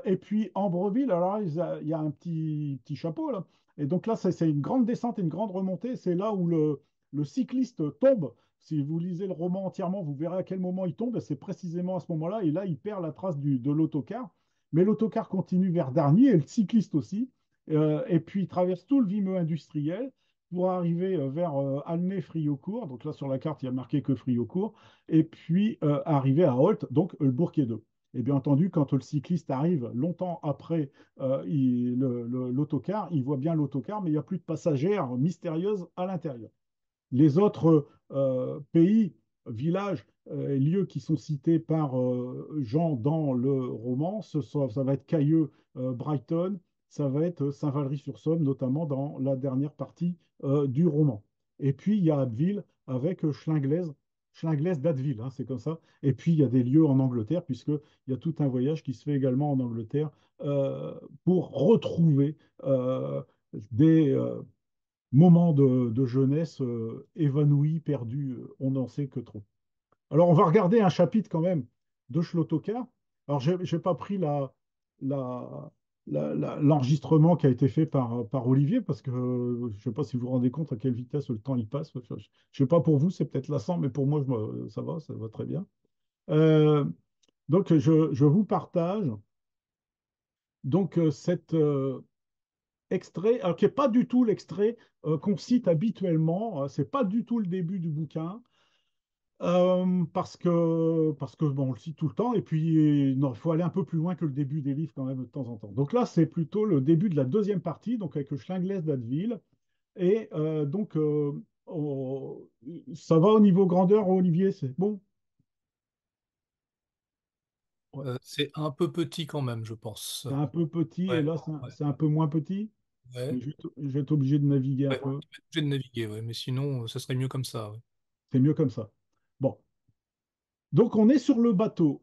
Speaker 1: Et puis, Ambreville, alors là, il y a un petit chapeau, là. Et donc là, c'est une grande descente et une grande remontée. C'est là où le cycliste tombe. Si vous lisez le roman entièrement, vous verrez à quel moment il tombe. C'est précisément à ce moment-là. Et là, il perd la trace de l'autocar. Mais l'autocar continue vers Dargny et le cycliste aussi. Et puis, il traverse tout le Vimeux industriel pour arriver vers Alnay-Friaucourt. Donc là, sur la carte, il y a marqué que Friaucourt. Et puis, arriver à Holt, donc le Bourquet-d'Eu. Et bien entendu, quand le cycliste arrive longtemps après l'autocar, il voit bien l'autocar, mais il n'y a plus de passagères mystérieuses à l'intérieur. Les autres pays, villages, lieux qui sont cités par Jean dans le roman, ça va être Cailleux, Brighton, ça va être Saint-Valery-sur-Somme, notamment dans la dernière partie du roman. Et puis, il y a Abbeville avec Schlinglez, Schlinglez d'Abbeville, hein, c'est comme ça. Et puis, il y a des lieux en Angleterre, puisqu'il y a tout un voyage qui se fait également en Angleterre euh, pour retrouver des moments de jeunesse évanouis, perdus, on n'en sait que trop. Alors, on va regarder un chapitre quand même de Schlottokar. Alors, je n'ai pas pris la, l'enregistrement qui a été fait par Olivier, parce que je ne sais pas si vous vous rendez compte à quelle vitesse le temps il passe. Enfin, je ne sais pas pour vous, c'est peut-être lassant, mais pour moi, ça va très bien. Euh, donc, je vous partage donc, cet extrait, alors qui n'est pas du tout l'extrait qu'on cite habituellement, c'est pas du tout le début du bouquin. Parce que bon, on le cite tout le temps, et puis non, il faut aller un peu plus loin que le début des livres quand même de temps en temps. Donc là, c'est plutôt le début de la deuxième partie, donc avec le Schlinglès d'Atteville. Et ça va au niveau grandeur, Olivier, c'est bon? Ouais.
Speaker 2: C'est un peu petit quand même, je pense.
Speaker 1: C'est un peu petit, et
Speaker 2: Ouais,
Speaker 1: là,
Speaker 2: ouais,
Speaker 1: c'est un peu moins petit.
Speaker 2: ouais.
Speaker 1: Je vais être obligé de naviguer un
Speaker 2: Ouais.
Speaker 1: peu.
Speaker 2: J'ai de naviguer, ouais, mais sinon, ça serait mieux comme ça. Ouais.
Speaker 1: C'est mieux comme ça. Bon. Donc on est sur le bateau.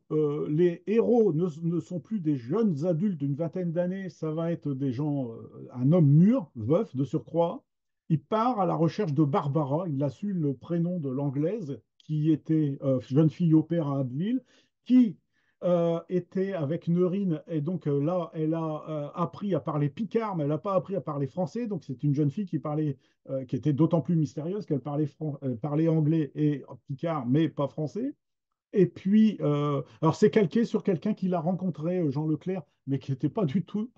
Speaker 1: Les héros ne sont plus des jeunes adultes d'une vingtaine d'années, ça va être des gens, un homme mûr, veuf de surcroît. Il part à la recherche de Barbara, il a su le prénom de l'Anglaise, qui était jeune fille au père à Abbeville, qui était avec Neurine, et donc là, elle a appris à parler picard, mais elle n'a pas appris à parler français, donc c'est une jeune fille qui parlait, qui était d'autant plus mystérieuse qu'elle parlait, parlait anglais et picard, mais pas français. Et puis, alors c'est calqué sur quelqu'un qu'il a rencontré, Jean Leclerc, mais qui n'était pas du tout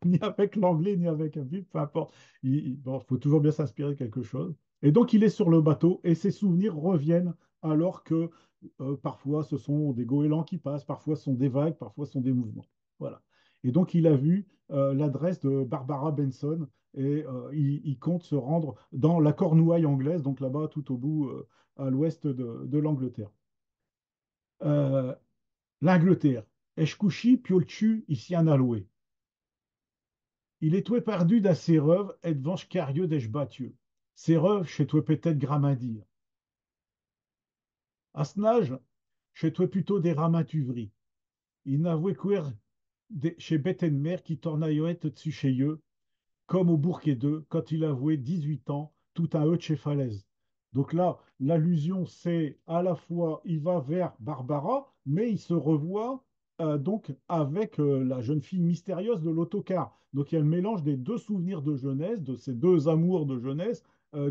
Speaker 1: ni avec l'anglais ni avec un vif, peu importe. Bon, il faut toujours bien s'inspirer de quelque chose. Et donc, il est sur le bateau et ses souvenirs reviennent alors que parfois ce sont des goélands qui passent, parfois ce sont des vagues, parfois ce sont des mouvements. Voilà. Et donc, il a vu l'adresse de Barbara Benson et il compte se rendre dans la Cornouaille anglaise, donc là-bas, tout au bout, à l'ouest de l'Angleterre. Euh, L'Angleterre. Ech couchi piolchu ici en aloué. Il est tout perdu dans ses rêves et devant carieux d'ech battu. Ses rêves, chez toi peut-être gramadir. À ce nage, chez toi plutôt des ramatuvries. Il n'avouait couer chez Bettenmer qui tornaillait dessus chez eux, comme au Bourquet 2, quand il avouait 18 ans, tout un eux de chez Falaise. Donc là, l'allusion, c'est à la fois, il va vers Barbara, mais il se revoit donc avec la jeune fille mystérieuse de l'autocar. Donc il y a le mélange des deux souvenirs de jeunesse, de ces deux amours de jeunesse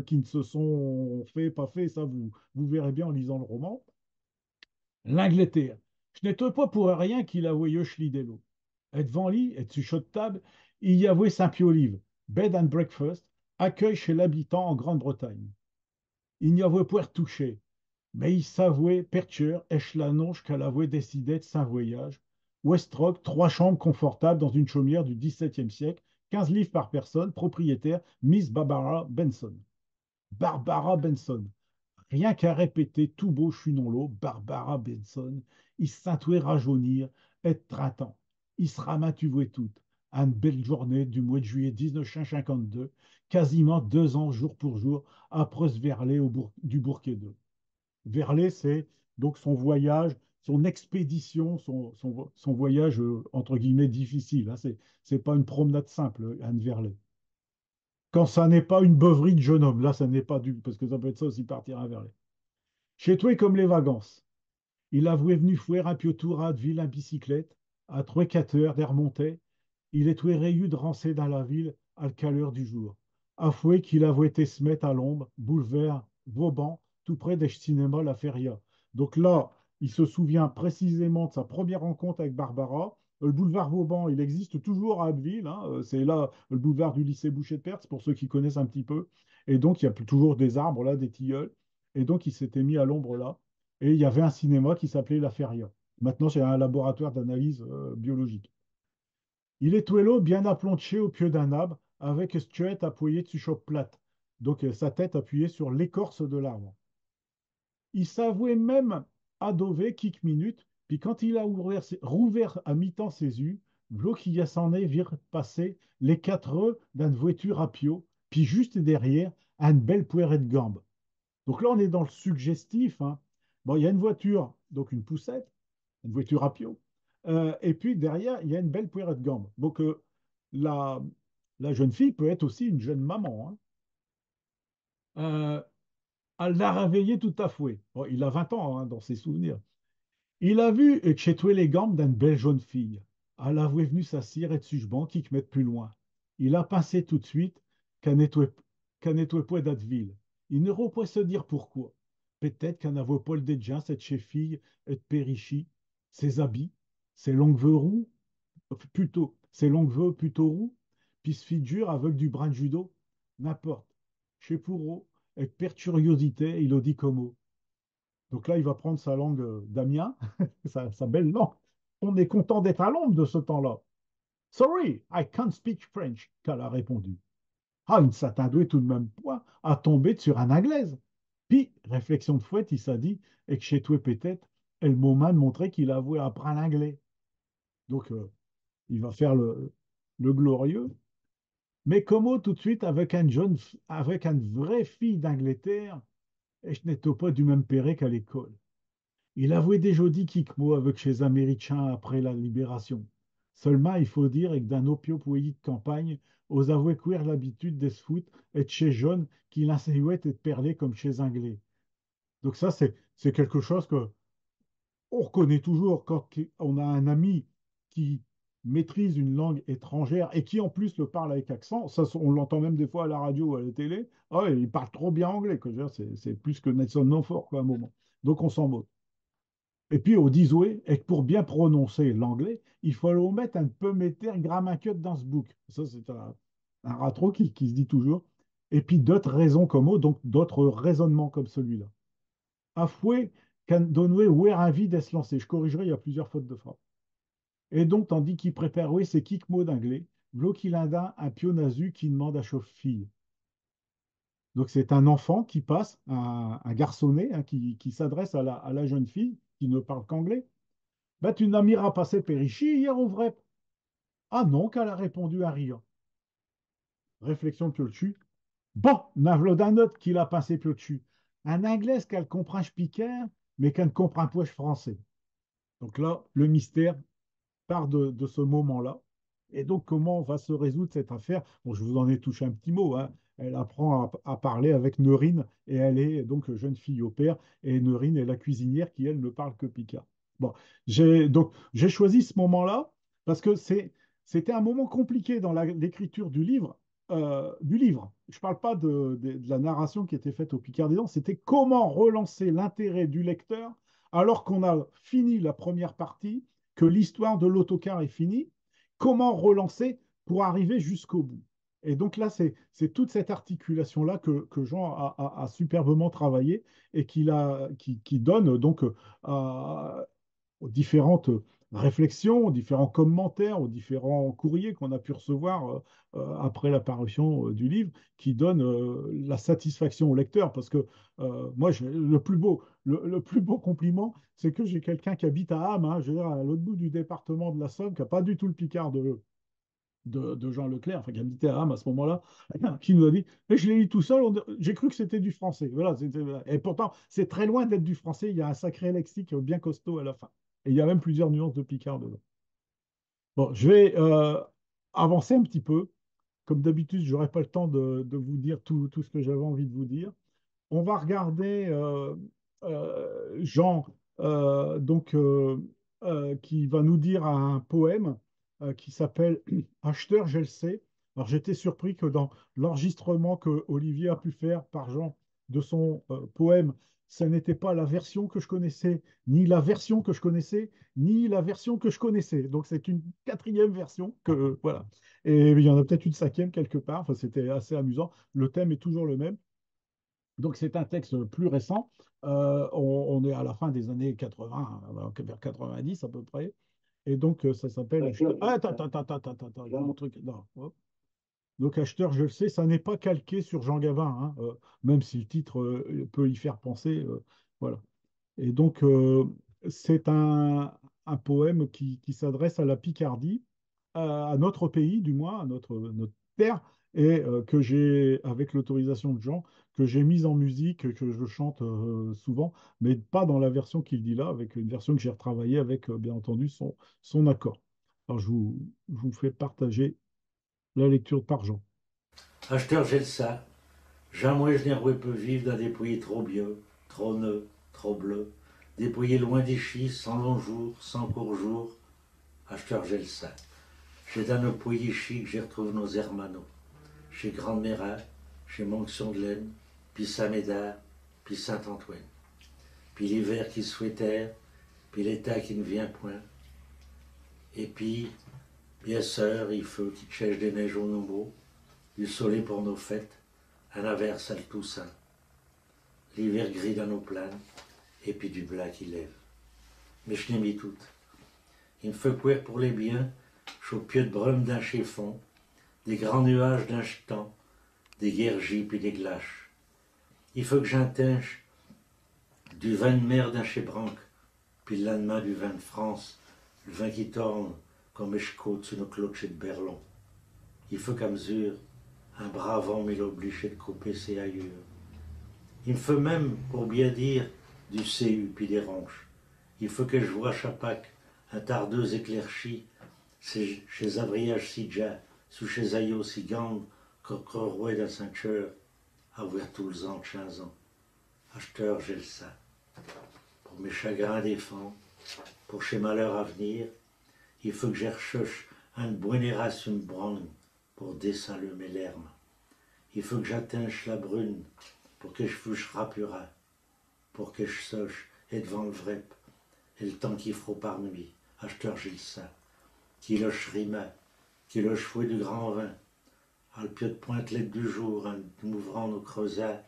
Speaker 1: qui ne se sont fait, pas fait, ça vous verrez bien en lisant le roman. L'Angleterre. Je n'étais pas pour rien qu'il a voyé Schlidello. Et devant lui, et dessus de table, il y avait Saint-Piolive, bed and breakfast, accueil chez l'habitant en Grande-Bretagne. Il n'y avait point touché, mais il s'avouait percher échelonge qu'elle avait décidé de saint voyage. Westrock, trois chambres confortables dans une chaumière du XVIIe siècle, 15 livres par personne, propriétaire, Miss Barbara Benson. Barbara Benson. Rien qu'à répéter tout beau chunon-l'eau, Barbara Benson, il s'intouait rajeunir, être printemps. Il se ramatuait tout. Une belle journée du mois de juillet 1952, quasiment 2 ans jour pour jour, après ce Verlet du Bourquet 2. Verlet, c'est donc son voyage, son expédition, son voyage, entre guillemets, difficile, hein. C'est pas une promenade simple, Anne Verlet. Quand ça n'est pas une beuverie de jeune homme, là, ça n'est pas du... Parce que ça peut être ça aussi, partir à Verlet. Chez toi, comme les vacances. Il avouait venu fouer un tour à ville en bicyclette, à 3 4 heures d'air montait. Il est tout réu de rancer dans la ville à la caleur du jour. Avoué qu'il avouait été se mettre à l'ombre, boulevard Vauban, tout près des cinémas La Feria. Donc là, il se souvient précisément de sa première rencontre avec Barbara. Le boulevard Vauban, il existe toujours à Abbeville, hein. C'est là le boulevard du lycée Boucher-de-Perthes, pour ceux qui connaissent un petit peu. Et donc, il y a toujours des arbres là, des tilleuls. Et donc, il s'était mis à l'ombre là. Et il y avait un cinéma qui s'appelait La Feria. Maintenant, c'est un laboratoire d'analyse biologique. Il est toué bien aplomché au pied d'un arbre, avec Stuart appuyé dessus chope plate, donc sa tête appuyée sur l'écorce de l'arbre. Il s'avouait même adover quelques minutes, puis quand il a rouvert à mi-temps ses yeux, v'là qui y s'en est vir passer les quatre œufs d'une voiture à pio, puis juste derrière, une belle poirée de gambe. Donc là, on est dans le suggestif, hein. Bon, il y a une voiture, donc une poussette, une voiture à pio, et puis derrière, il y a une belle poirée de gambe. Donc la, la jeune fille peut être aussi une jeune maman, hein. Euh, Elle l'a réveillé tout à fouet. Bon, il a 20 ans, hein, dans ses souvenirs. Il a vu chez les gambes d'une belle jeune fille. Elle a venu s'assire et dessus banc qui mettre plus loin. Il a pensé tout de suite qu'elle n'était pas d'Atteville. Il ne peut se dire pourquoi. Peut-être qu'elle n'avait pas le déjà cette chez fille et de Périchi, ses habits, ses longues veux roux, plutôt, ses longues veux plutôt roux, puis ce figure avec du brin de judo, n'importe. Chez Pourreau, avec perturiosité, il a dit comme mot. Donc là, il va prendre sa langue d'Amiens, sa belle langue. On est content d'être à Londres de ce temps-là. Sorry, I can't speak French, qu'elle a répondu. Ah, une s'attendait tout de même point à tomber sur un anglaise. Puis, réflexion de fouette, il s'est dit, et que chez toi peut-être, et le moment de montrer qu'il avouait apprendre l'anglais. Donc, il va faire le glorieux. Mais comment tout de suite, avec une vraie fille d'Angleterre, et je n'étais pas du même péré qu'à l'école. Il avouait des jodis mots avec chez Américains après la libération. Seulement, il faut dire que d'un opio-pouilly de campagne, aux avoués queer l'habitude de se foutre et de chez jeunes qui l'insinuait et de perler comme chez Anglais. Donc ça, c'est quelque chose que on reconnaît toujours quand on a un ami qui maîtrise une langue étrangère et qui en plus le parle avec accent. Ça, on l'entend même des fois à la radio ou à la télé. Ah ouais, il parle trop bien anglais, quoi. Je veux dire, c'est plus que Nelson Montfort, quoi, à un moment. Donc on s'en moque. Et puis, au disoué, et que pour bien prononcer l'anglais, il faut mettre un peu mettre grammaire dans ce book. Ça, c'est un ratro qui se dit toujours. Et puis d'autres raisons comme eux, donc d'autres raisonnements comme celui-là. Afoué, can donner où un vide à se lancer. Je corrigerai, il y a plusieurs fautes de frappe. Et donc, tandis qu'il prépare oui, ses kick mots d'anglais, v'là qu'il a un pionazu qui demande à chauffe fille. Donc, c'est un enfant qui passe, un garçonnet, hein, qui s'adresse à la jeune fille qui ne parle qu'anglais. Ben, tu n'as mis à passer Périchi hier au vrai. Ah non, qu'elle a répondu à rire. Réflexion Piolchu. Bon, n'avle d'un autre qu'il a passé Piolchu. Un anglais qu'elle comprend piquer, mais qu'elle ne comprend pas français. Donc là, le mystère part de ce moment-là. Et donc, comment va se résoudre cette affaire? Bon, je vous en ai touché un petit mot, hein. Elle apprend à parler avec Neurine et elle est donc jeune fille au père. Et Neurine est la cuisinière qui, elle, ne parle que picard. Bon, j'ai choisi ce moment-là parce que c'était un moment compliqué dans l'écriture du livre. Je ne parle pas de la narration qui était faite au Picard des Dents, c'était comment relancer l'intérêt du lecteur alors qu'on a fini la première partie, que l'histoire de l'autocar est finie, comment relancer pour arriver jusqu'au bout. Et donc là, c'est toute cette articulation-là que Jean a superbement travaillé et qui donne donc aux différentes réflexions, aux différents commentaires, aux différents courriers qu'on a pu recevoir après la parution du livre, qui donnent la satisfaction au lecteur. Parce que moi, le plus beau compliment, c'est que j'ai quelqu'un qui habite à Ham, hein, je veux dire, à l'autre bout du département de la Somme, qui n'a pas du tout le Picard de Jean Leclerc, enfin qui habitait à Ham à ce moment-là, qui nous a dit, mais je l'ai lu tout seul, j'ai cru que c'était du français. Voilà, et pourtant, c'est très loin d'être du français, il y a un sacré lexique bien costaud à la fin. Et il y a même plusieurs nuances de Picard dedans. Bon, je vais avancer un petit peu. Comme d'habitude, je n'aurai pas le temps de vous dire tout ce que j'avais envie de vous dire. On va regarder Jean, qui va nous dire un poème qui s'appelle Acheteur, je le sais. Alors j'étais surpris que dans l'enregistrement que Olivier a pu faire par Jean de son poème, ce n'était pas la version que je connaissais, ni la version que je connaissais, ni la version que je connaissais. Donc c'est une quatrième version que voilà. Et il y en a peut-être une cinquième quelque part. Enfin, c'était assez amusant. Le thème est toujours le même. Donc c'est un texte plus récent. On est à la fin des années 80, vers 90 à peu près. Et donc ça s'appelle Ah, attends, j'ai mon truc. Non, hop. Donc Acheteur, je le sais, ça n'est pas calqué sur Jean Gabin, hein, même si le titre peut y faire penser. Voilà. Et donc c'est un poème qui s'adresse à la Picardie à notre pays, du moins, à notre terre, et que j'ai, avec l'autorisation de Jean, que j'ai mise en musique, que je chante souvent, mais pas dans la version qu'il dit là, avec une version que j'ai retravaillée avec, bien entendu, son accord. Alors, je vous fais partager la lecture par Jean.
Speaker 3: Acheteur, j'ai le ça. Jamais je n'ai roué peu vivre dans des pays trop vieux, trop neufs, trop bleus. Des pays loin d'ici, sans long jour, sans court jour. Acheteur, j'ai le ça. J'ai dans nos pays ici que j'y retrouve nos hermanos. Chez Grande Mérin, chez Monction de Laine, puis Saint-Médard, puis Saint-Antoine. Puis l'hiver qui souhaitèrent, puis l'état qui ne vient point. Et puis, bien sûr, il faut qu'il cherche des neiges au nouveau, du soleil pour nos fêtes, un averse à le Toussaint, l'hiver gris dans nos plaines, et puis du blanc qui lève. Mais je n'ai mis toutes. Il me fait courir pour les biens, chaud pieux de brume d'un chiffon, des grands nuages d'un jetan, des guergis puis des glaches. Il faut que j'intinge du vin de mer d'un chébranque, puis le lendemain du vin de France, le vin qui tourne comme échecote sur nos clochers de Berlon. Il faut qu'à mesure, un brave homme il obligé de couper ses ailleurs. Il me faut même, pour bien dire, du CU puis des ronches. Il faut que je vois chapac, un tardeux éclairchi, chez Avriage Sidja, sous chez Ayo Sigang, Croix d'un Saint-Cheur, à ouvrir tous les ans de 15 ans. Acheteur, j'ai le ça. Pour mes chagrins défends, pour chez malheurs à venir, il faut que j'y recherche un bonnéras une branle pour descendre mes larmes. Il faut que j'atteigne la brune pour que je fuche rapura, pour que je soche et devant le vrep, et le temps qu'il faut par nuit, acheteur j'ai le ça, qui loche rima, qui loche fouet du grand vin, à le pied de pointelette du jour, en m'ouvrant nos creusats,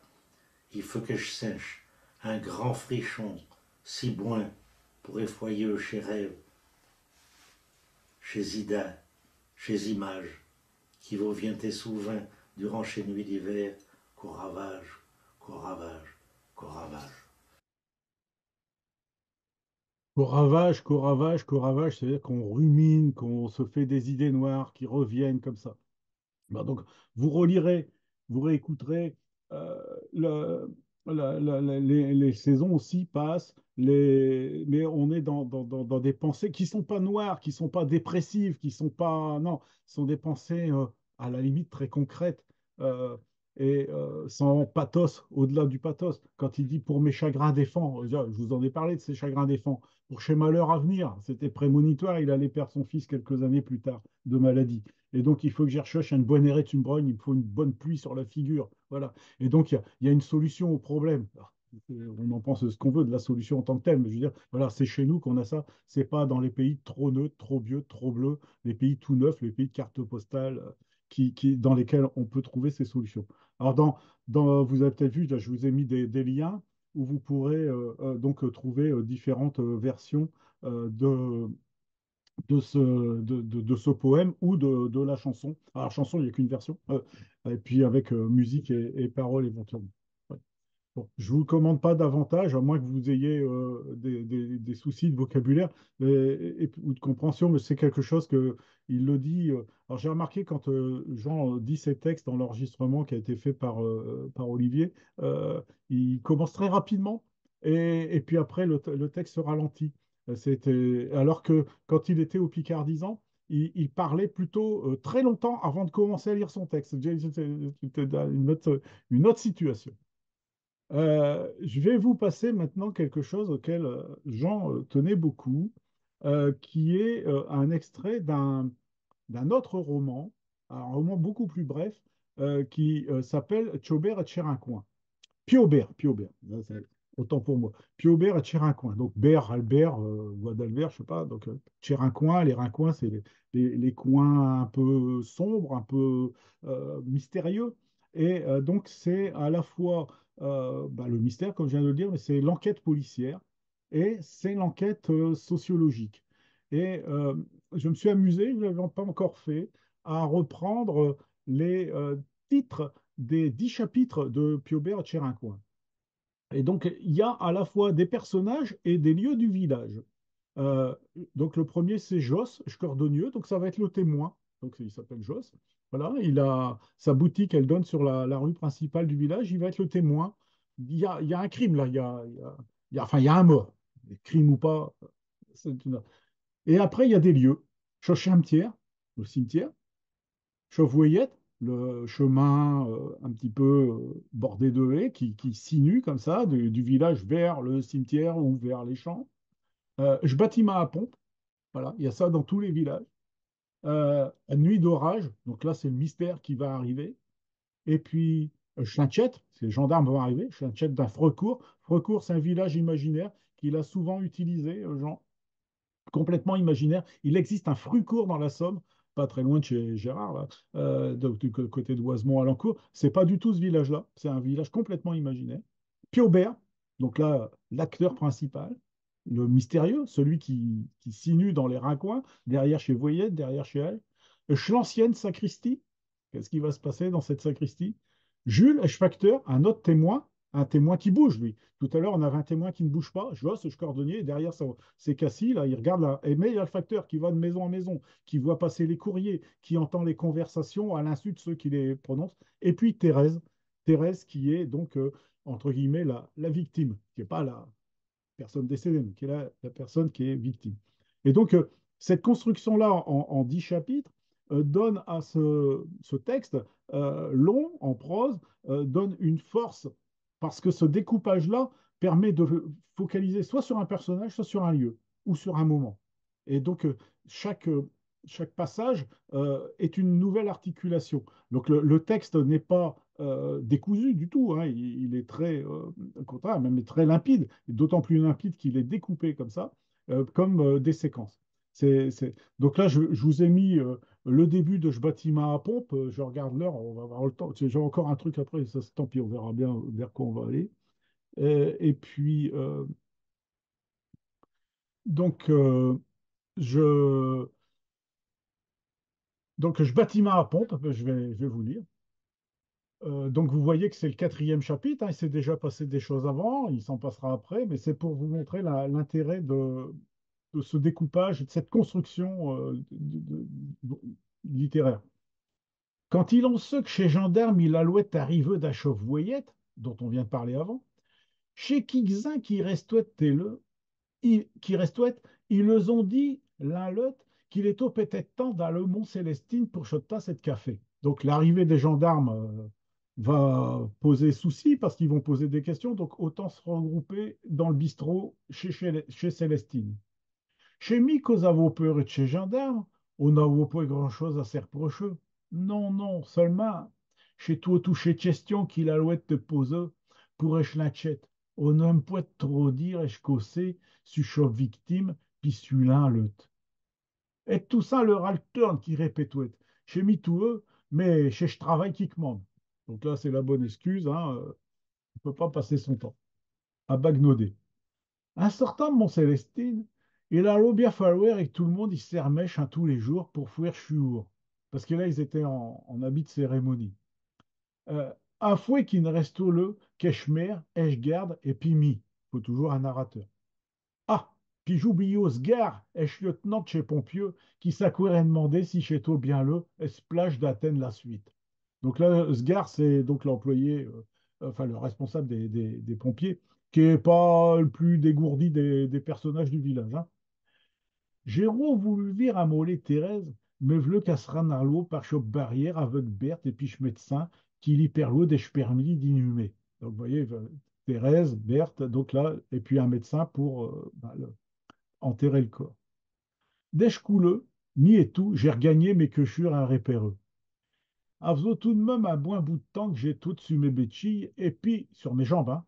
Speaker 3: il faut que je sèche un grand frichon, si boin, pour effroyer chez rêve, chez Ida, chez Image, qui vous vient tes souverains durant ces nuits d'hiver, qu'au ravage, qu'au ravage, qu'au ravage.
Speaker 1: Qu'au ravage, qu'au ravage, c'est-à-dire qu'on rumine, qu'on se fait des idées noires qui reviennent comme ça. Ben donc, vous relirez, vous réécouterez, euh, le- les saisons aussi passent, mais on est dans des pensées qui sont pas noires, qui sont pas dépressives, qui sont pas, non, ce sont des pensées à la limite très concrètes et sans pathos, au-delà du pathos. Quand il dit pour mes chagrins défends, je vous en ai parlé de ces chagrins défends. Pour chez malheur à venir, c'était prémonitoire, il allait perdre son fils quelques années plus tard de maladie. Et donc, il faut que j'y recherche une bonne érée, une brogne, il me faut une bonne pluie sur la figure. Voilà. Et donc, il y a une solution au problème. Alors, on en pense ce qu'on veut de la solution en tant que telle, mais je veux dire, voilà, c'est chez nous qu'on a ça. C'est pas dans les pays trop neutres, trop vieux, trop bleus, les pays tout neufs, les pays de carte postale dans lesquels on peut trouver ces solutions. Alors, vous avez peut-être vu, là, je vous ai mis des liens où vous pourrez donc trouver différentes versions de de ce poème ou de la chanson. Alors, la chanson, il n'y a qu'une version, et puis avec musique et paroles éventuellement. Ouais. Bon, je ne vous le commande pas davantage, à moins que vous ayez des soucis de vocabulaire ou de compréhension, mais c'est quelque chose que il le dit. Alors, j'ai remarqué quand Jean dit ses textes dans l'enregistrement qui a été fait par Olivier, il commence très rapidement et puis après, le texte se ralentit. Alors que quand il était au Picardisant, il parlait plutôt très longtemps avant de commencer à lire son texte. C'était une autre situation. Je vais vous passer maintenant quelque chose auquel Jean tenait beaucoup, qui est un extrait d'un autre roman, un roman beaucoup plus bref, qui s'appelle Tchaubert et Tchérincoin. Piaubert, là, autant pour moi. Piaubert et Tchérincoin. Donc, Bert, Albert, ou Adalbert, je sais pas. Donc, Tchérincoin, les rincoins, c'est les coins un peu sombres, un peu mystérieux. Et donc, c'est à la fois le mystère, comme je viens de le dire, mais c'est l'enquête policière et c'est l'enquête sociologique. Et je me suis amusé, je ne l'avais pas encore fait, à reprendre les titres des 10 chapitres de Piaubert et Tchérincoin. Et donc, il y a à la fois des personnages et des lieux du village. Euh, donc le premier, c'est Josse, cordonnier, donc ça va être le témoin. Donc il s'appelle Josse. Voilà, il a sa boutique, elle donne sur la rue principale du village, il va être le témoin. Il y a un crime là, enfin, il y a un mort. Crime ou pas, c'est et après, il y a des lieux. Chauchamtière, le cimetière. Chauvoyette, le chemin un petit peu bordé de haies qui sinue comme ça, du village vers le cimetière ou vers les champs. Je bâtiment à pompe, voilà, il y a ça dans tous les villages. À nuit d'orage, donc là, c'est le mystère qui va arriver. Et puis, Schlinchette, c'est les gendarmes vont arriver. Schlinchette d'un Frecourt. Frecourt, c'est un village imaginaire qu'il a souvent utilisé, Jean, complètement imaginaire. Il existe un Frucourt dans la Somme, pas très loin de chez Gérard, là, côté de Oisemont à l'encourt. C'est pas du tout ce village-là. C'est un village complètement imaginaire. Piaubert, donc là, l'acteur principal, le mystérieux, celui qui sinue dans les raccoins, derrière chez Voyette, derrière chez elle. L'ancienne sacristie, qu'est-ce qui va se passer dans cette sacristie? Jules Eschfacteur, un témoin qui bouge, lui. Tout à l'heure, on avait un témoin qui ne bouge pas. Je vois ce cordonnier, et derrière, c'est Cassie, là, il regarde là. Mais il y a le facteur qui va de maison en maison, qui voit passer les courriers, qui entend les conversations à l'insu de ceux qui les prononcent. Et puis Thérèse, Thérèse qui est donc, entre guillemets, la victime, qui n'est pas la personne décédée, mais qui est la personne qui est victime. Et donc, cette construction-là en 10 chapitres donne à ce texte long, en prose, donne une force, parce que ce découpage-là permet de focaliser soit sur un personnage, soit sur un lieu, ou sur un moment. Et donc, chaque passage est une nouvelle articulation. Donc, le texte n'est pas décousu du tout, hein. Il est très, au contraire, même très limpide, et d'autant plus limpide qu'il est découpé comme ça, comme des séquences. Donc là, je vous ai mis le début de Je bâtiment à pompe. Je regarde l'heure, on va avoir le temps. J'ai encore un truc après, ça, tant pis, on verra bien vers quoi on va aller. Et puis, donc, je, je bâtiment à pompe, je vais vous lire. Donc vous voyez que c'est le quatrième chapitre, hein, il s'est déjà passé des choses avant, il s'en passera après, mais c'est pour vous montrer l'intérêt de ce découpage et de cette construction littéraire. Quand il en se que chez Gendarme, il alouette arriveux d'Achauve-Voyette, dont on vient de parler avant, chez Kixin qui restouette qui restouette, ils leur ont dit l'un l'autre qu'il est au peut-être temps d'aller au Mont-Célestine pour choper cette café. Donc l'arrivée des gendarmes va poser souci parce qu'ils vont poser des questions, donc autant se regrouper dans le bistrot chez Célestine. Chez Mikos avons peur de chez gendarmes, on n'a pas grand-chose à se reprocher. Non, non, seulement chez toi touché question qu'il a loué te poser pour échlachette. On n'aime pas trop dire escossé, su choc victime, puis celui-là l'autre. Et tout ça leur alterne qui répète chez eux, mais chez je travaille qui commande. Donc là, c'est la bonne excuse, hein, on ne peut pas passer son temps à bagnoder. En sortant de Mont-Célestine, il allait bien falloir et que tout le monde il se sermèche tous les jours pour faire chiour. Parce que là, ils étaient en habit de cérémonie. Un fouet qui ne reste le qu'Eshmer, Eshgard et Pimi. Il faut toujours un narrateur. Ah, puis j'oublie Osgar, ex-lieutenant de chez Pompieux, qui s'accourait demander si chez toi bien le esplage d'Athènes la suite. Donc là, Osgar, c'est donc l'employé, enfin le responsable des pompiers, qui n'est pas le plus dégourdi des personnages du village, hein. Géraud voulu dire à Mollet Thérèse, me v'là qu'à sera narlo par choc barrière avec Berthe et puis médecin qui lit perlo des permis d'inhumer. Donc vous voyez, Thérèse, Berthe, donc là, et puis un médecin pour enterrer le corps. Dès couleux, mi et tout, j'ai regagné mes quechures un répéreux. Avzo tout de même un bon bout de temps que j'ai tout dessus mes béchilles et puis sur mes jambes, hein,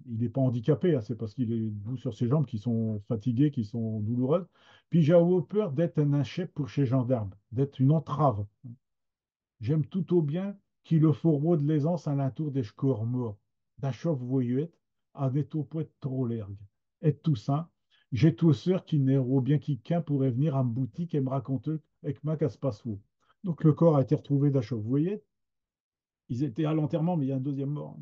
Speaker 1: il n'est pas handicapé, hein, c'est parce qu'il est debout sur ses jambes qui sont fatiguées, qui sont douloureuses. Puis j'ai peur d'être un inchep pour chez gendarme, d'être une entrave. J'aime tout au bien qu'il le fourreau de l'aisance à l'entour des corps morts, d'achov voyouette, à des topouettes trop l'ergue. Et tout ça, j'ai tout sœur qui n'est au bien qui qu'un pourrait venir à ma boutique et me raconter avec ma casse passe. Donc le corps a été retrouvé d'achov voyette. Ils étaient à l'enterrement, mais il y a un deuxième mort.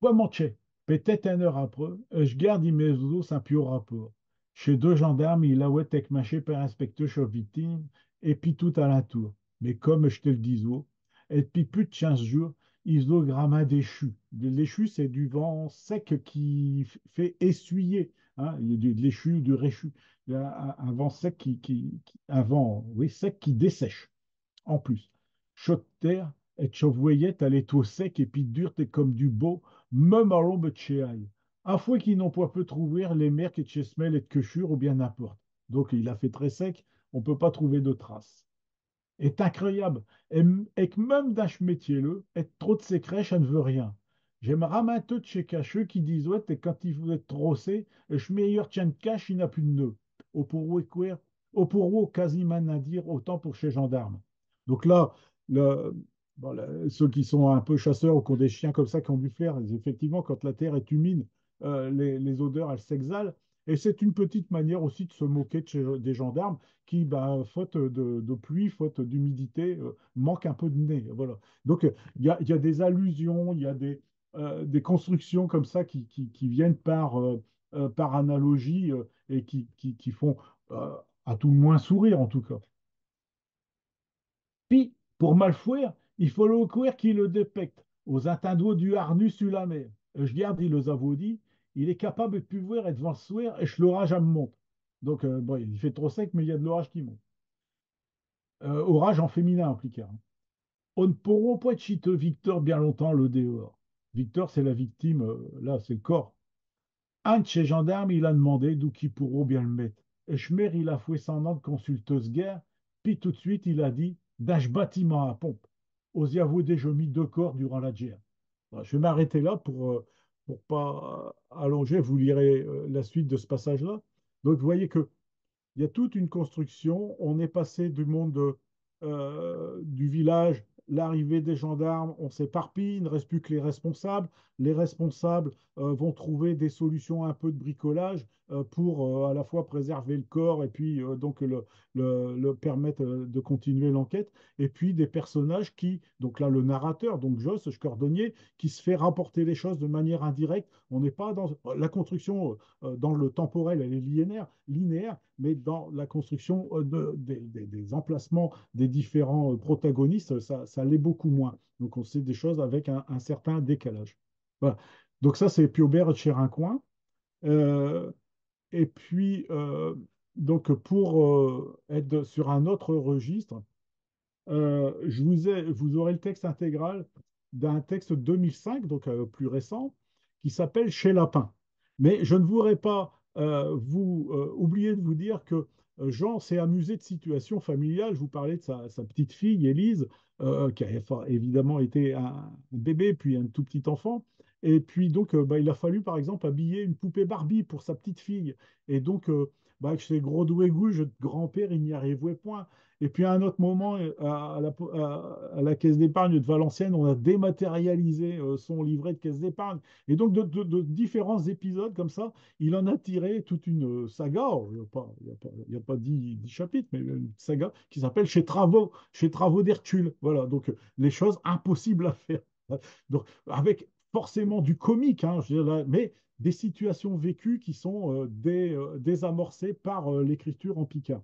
Speaker 1: Quoi mancher? Peut-être une heure après, je garde mes os un pur rapport. Chez deux gendarmes, il a ouais maché par inspecteur chez victime, et puis tout à la tour. Mais comme je te le disais, et puis plus de 15 jours, ils ont gramma déchu. L'échu, c'est du vent sec qui fait essuyer. Hein, il y a de l'échu, du réchu. Il y a un vent sec un vent, oui, sec qui dessèche en plus. Chaque terre et voyette elle est tout sec et puis dure et comme du beau, même à l'ombre de chez aille. À fois qu'ils n'ont pas pu trouver les mers que chez Smel et de Quechur ou bien n'importe. Donc il a fait très sec, on ne peut pas trouver de traces. Est incroyable. Et que même dans ce métier-là, et trop de secrets, ça ne veut rien. J'aimerais un peu de chez Cacheux qui disent, ouais, et quand il vous êtes trossé, je meilleur tient de cache, il n'a plus de nœud. Au pour quoi, au pour quasiment à dire, autant pour chez gendarmes. Donc là, le, bon, ceux qui sont un peu chasseurs ou qui ont des chiens comme ça qui ont du flair, effectivement, quand la terre est humide, les odeurs, elles s'exhalent. Et c'est une petite manière aussi de se moquer des gendarmes qui, bah, faute de pluie, faute d'humidité, manquent un peu de nez. Voilà. Donc, il y a des allusions, il y a des constructions comme ça qui viennent par analogie et qui font euh, à tout le moins sourire, en tout cas. Puis, pour Malfouer, il faut le courir qui le dépecte, aux attendots du harnus sur la mer. Je garde, il les a dit, il est capable de pouvoir être devant le soir et l'orage me monte. Donc, bon, il fait trop sec, mais il y a de l'orage qui monte. Orage en féminin en plus. On ne pourra pas être chiteux Victor bien longtemps le dehors. Victor, c'est la victime, là, c'est le corps. Un de chez gendarmes, il a demandé d'où qui pourront bien le mettre. Et Schmer, il a fouet son nom de consulteuse guerre, puis tout de suite, il a dit d'âge bâtiment à pompe. Osez avouer déjà mis deux corps durant la guerre. Voilà, je vais m'arrêter là pour pas allonger. Vous lirez la suite de ce passage-là. Donc, vous voyez que il y a toute une construction. On est passé du monde du village, l'arrivée des gendarmes, on s'éparpille, il ne reste plus que les responsables. Les responsables vont trouver des solutions un peu de bricolage pour à la fois préserver le corps et puis donc le permettre de continuer l'enquête. Et puis des personnages qui, donc là le narrateur, donc Joss, ce cordonnier, qui se fait rapporter les choses de manière indirecte. On n'est pas dans la construction dans le temporel, elle est linéaire, mais dans la construction des emplacements des différents protagonistes, ça l'est beaucoup moins. Donc on sait des choses avec un certain décalage. Voilà. Donc ça, c'est Piaubert de Chérincoin. Euh, et puis, donc pour être sur un autre registre, vous aurez le texte intégral d'un texte 2005, donc plus récent, qui s'appelle Chez Lapin. Mais je ne voudrais pas vous oublier de vous dire que Jean s'est amusé de situations familiales. Je vous parlais de sa petite fille, Élise, qui a enfin, évidemment été un bébé, puis un tout petit enfant. Et puis donc, bah, il a fallu, par exemple, habiller une poupée Barbie pour sa petite fille. Et donc, bah, avec ses gros doués gouges de grand-père, il n'y arrivait point. Et puis à un autre moment, à la caisse d'épargne de Valenciennes, on a dématérialisé son livret de caisse d'épargne. Et donc de différents épisodes comme ça, il en a tiré toute une saga. Alors, il y a pas 10 chapitres, mais une saga qui s'appelle Chez Travaux d'Hercule. Voilà, donc les choses impossibles à faire. Donc avec forcément du comique, hein, je veux dire, là, mais des situations vécues qui sont désamorcées par l'écriture en picard.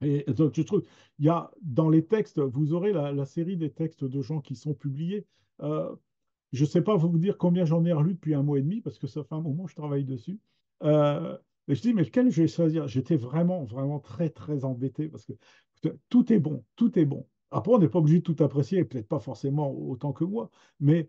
Speaker 1: Et donc, je trouve, il y a dans les textes, vous aurez la série des textes de gens qui sont publiés. Euh, je ne sais pas vous dire combien j'en ai relu depuis un mois et demi, parce que ça fait un moment que je travaille dessus. Euh, mais je dis, mais lequel je vais choisir? J'étais vraiment, vraiment très, très embêté, parce que tout est bon, tout est bon. Après, on n'est pas obligé de tout apprécier, et peut-être pas forcément autant que moi, mais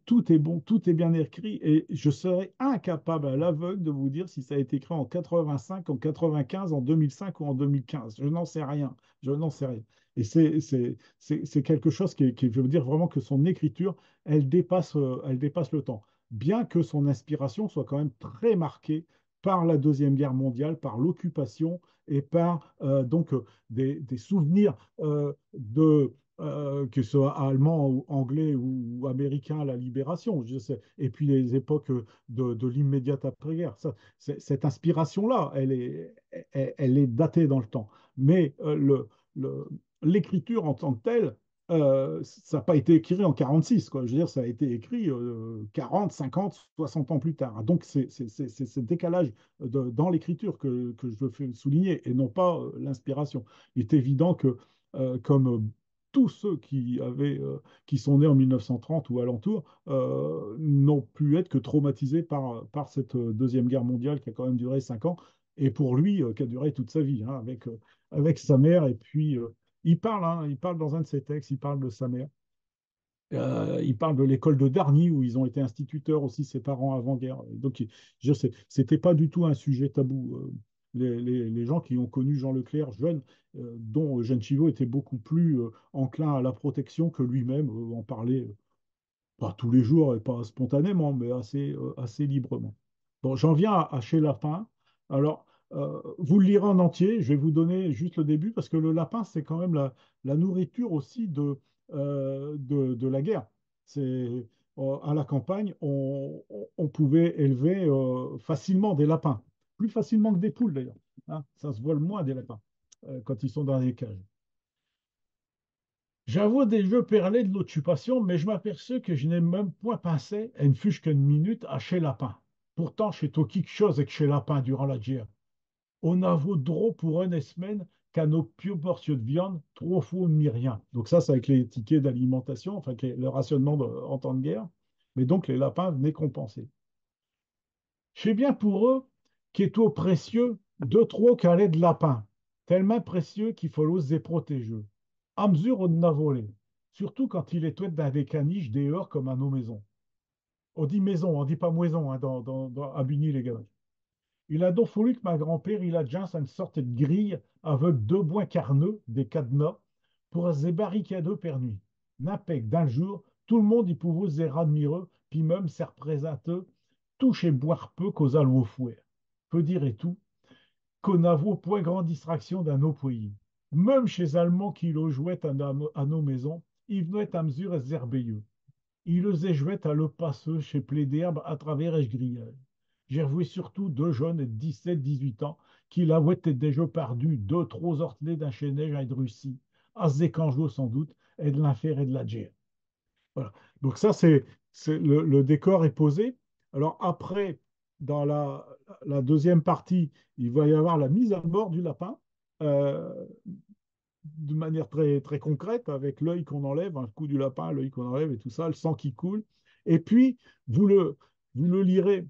Speaker 1: tout est bon, tout est bien écrit, et je serais incapable à l'aveugle de vous dire si ça a été écrit en 85, en 95, en 2005 ou en 2015. Je n'en sais rien, je n'en sais rien. Et c'est quelque chose qui, je veux dire vraiment que son écriture, elle dépasse le temps. Bien que son inspiration soit quand même très marquée par la Deuxième Guerre mondiale, par l'occupation et par donc des souvenirs que ce soit allemand ou anglais ou américain à la libération, je sais, et puis les époques de l'immédiate après-guerre. Cette inspiration-là, elle est datée dans le temps. Mais l'écriture en tant que telle, Ça n'a pas été écrit en 46, quoi. Je veux dire, ça a été écrit 40, 50, 60 ans plus tard. Donc, c'est ce décalage dans l'écriture que je veux souligner et non pas l'inspiration. Il est évident que, comme tous ceux qui sont nés en 1930 ou alentour, n'ont pu être que traumatisés par cette Deuxième Guerre mondiale qui a quand même duré 5 ans, et pour lui, qui a duré toute sa vie, hein, avec sa mère et puis. Il parle dans un de ses textes, il parle de sa mère. Il parle de l'école de Darny, où ils ont été instituteurs aussi, ses parents avant-guerre. Donc, je sais, c'était pas du tout un sujet tabou. Les gens qui ont connu Jean Leclerc jeune, dont Eugène Chivot était beaucoup plus enclin à la protection que lui-même, en parlait pas tous les jours et pas spontanément, mais assez librement. Bon, j'en viens à Chez Lapin. Alors, vous le lirez en entier, je vais vous donner juste le début, parce que le lapin, c'est quand même la nourriture aussi de la guerre. À la campagne, on pouvait élever facilement des lapins, plus facilement que des poules d'ailleurs, hein. Ça se vole moins des lapins quand ils sont dans les cages. J'avoue des jeux perlés de l'occupation, mais je m'aperçois que je n'ai même point pensé, et ne fût-ce qu'une minute, à chez Lapin. Pourtant, chez toi quelque chose avec chez Lapin durant la guerre. On a vaut drôle pour une semaine qu'à nos pieux portions de viande, trop faux ni rien. Donc ça, c'est avec les tickets d'alimentation, enfin le rationnement en temps de guerre. Mais donc les lapins venaient compenser. C'est bien pour eux qui est tout précieux, de trop calé de lapin, tellement précieux qu'il faut l'oser protéger. À mesure on en a volé, surtout quand il est tout dans des caniches dehors comme à nos maisons. On dit maison, on dit pas moison hein, à Bugny les gars. Il a donc fallu que ma grand-père, il a déjà une sorte de grille avec deux bois carneux, des cadenas, pour se barricader per nuit. N'importe d'un jour, tout le monde y pouvait se admirer, puis même se représenter, tout chez boire peu qu'aux au fouet. Peut dire et tout, qu'on n'avoue point grande distraction dans nos pays. Même chez Allemands qui le jouaient à nos maisons, ils venaient à mesure zerbeilleux. Ils le jouaient à le passer chez Plé d'herbe à travers les grillage. J'ai revu surtout deux jeunes de 17-18 ans qui l'avaient déjà perdu deux, trois ortelets d'un chez neige à de Russie, à Zécanjo sans doute, et de l'enfer et de la guerre. Voilà. Donc ça, le décor est posé. Alors après, dans la deuxième partie, il va y avoir la mise à mort du lapin, euh, de manière très, très concrète, avec l'œil qu'on enlève, un coup du lapin, l'œil qu'on enlève et tout ça, le sang qui coule. Et puis, vous le, vous le lirez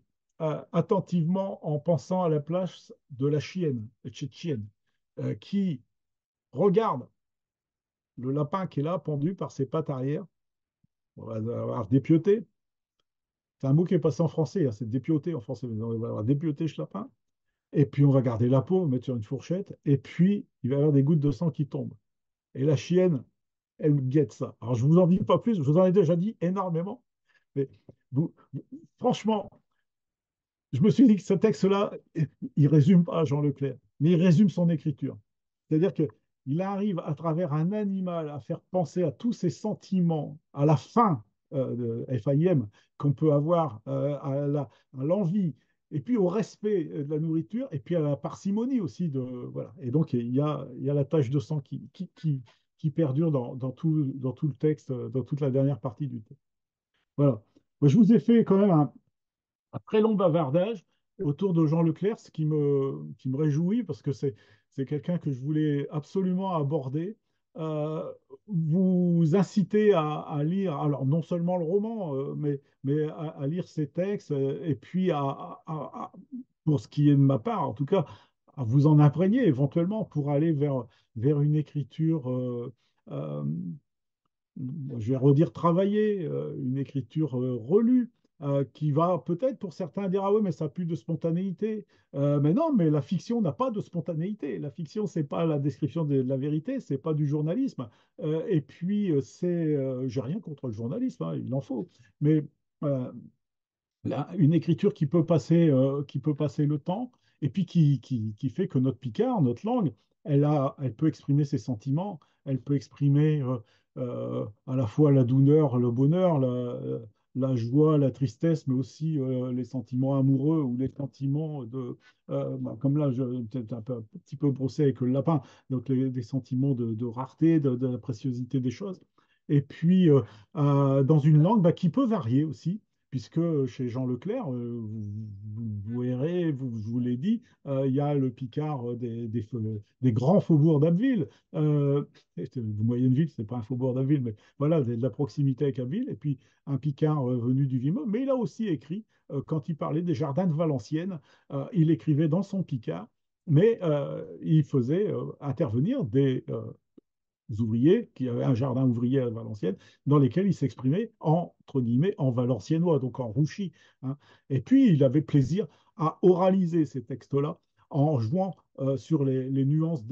Speaker 1: attentivement en pensant à la place de la chienne, tchétchienne, qui regarde le lapin qui est là, pendu par ses pattes arrière. On va avoir dépioté. C'est un mot qui est passé en français, hein, c'est dépioté en français. Mais on va avoir dépioté ce lapin. Et puis, on va garder la peau, mettre sur une fourchette. Et puis, il va y avoir des gouttes de sang qui tombent. Et la chienne, elle guette ça. Alors, je ne vous en dis pas plus, je vous en ai déjà dit énormément. Mais franchement, je me suis dit que ce texte-là, il ne résume pas Jean Leclerc, mais il résume son écriture. C'est-à-dire qu'il arrive à travers un animal à faire penser à tous ces sentiments, à la faim de FIM qu'on peut avoir, à l'envie, et puis au respect de la nourriture, et puis à la parcimonie aussi. Voilà. Et donc, il y a la tache de sang qui perdure dans tout le texte, dans toute la dernière partie du texte. Voilà. Moi, je vous ai fait quand même un très long bavardage autour de Jean Leclerc, ce qui me réjouit parce que c'est quelqu'un que je voulais absolument aborder. Euh, Vous inciter à lire, alors non seulement le roman, mais à lire ses textes, et puis pour ce qui est de ma part, en tout cas, à vous en imprégner éventuellement pour aller vers une écriture euh, je vais redire travailler, une écriture relue, qui va peut-être pour certains dire, ah oui, mais ça n'a plus de spontanéité. Mais non, mais la fiction n'a pas de spontanéité. La fiction, c'est pas la description de la vérité, c'est pas du journalisme. Et puis, j'ai rien contre le journalisme, hein, il en faut. Mais euh, une écriture qui peut passer le temps et puis qui fait que notre Picard, notre langue, elle peut exprimer ses sentiments, elle peut exprimer à la fois la douleur, le bonheur, la joie, la tristesse, mais aussi les sentiments amoureux ou les sentiments comme là, je peut-être un petit peu brossé avec le lapin, donc des sentiments de rareté, de la préciosité des choses. et puis dans une langue bah, qui peut varier aussi, puisque chez Jean Leclerc, vous verrez, je vous l'ai dit, il y a le Picard des grands faubourgs d'Abbeville. Euh, Moyenneville, c'est pas un faubourg d'Abbeville, mais voilà, de la proximité avec Abbeville, et puis un Picard venu du Vimont. Mais il a aussi écrit, quand il parlait des jardins de Valenciennes, il écrivait dans son Picard, mais il faisait intervenir des ouvriers qui avaient un jardin ouvrier à Valenciennes, dans lesquels il s'exprimait entre guillemets en valenciennois, donc en rouchi, hein. Et puis il avait plaisir à oraliser ces textes-là en jouant sur les nuances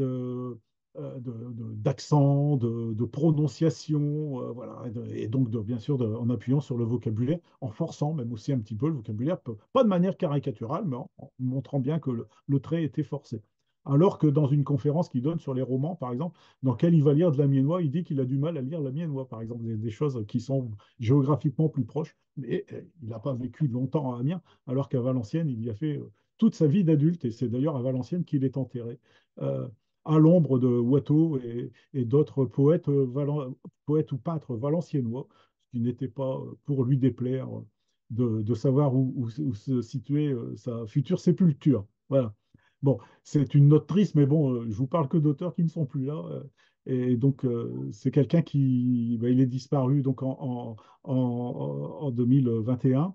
Speaker 1: d'accent, de prononciation, voilà, et donc bien sûr en appuyant sur le vocabulaire, en forçant même aussi un petit peu le vocabulaire, pas de manière caricaturale, mais en montrant bien que le trait était forcé. Alors que dans une conférence qu'il donne sur les romans, par exemple, dans lequel il va lire de l'amiénois, il dit qu'il a du mal à lire l'amiénois, par exemple, des choses qui sont géographiquement plus proches, mais il n'a pas vécu longtemps à Amiens, alors qu'à Valenciennes, il y a fait toute sa vie d'adulte, et c'est d'ailleurs à Valenciennes qu'il est enterré, euh, à l'ombre de Watteau et d'autres poètes, poètes ou peintres valenciennois, ce qui n'était pas pour lui déplaire de savoir où se situait sa future sépulture. Voilà. Bon, c'est une note triste, mais bon, je vous parle que d'auteurs qui ne sont plus là. Et donc, c'est quelqu'un qui, il est disparu donc en 2021.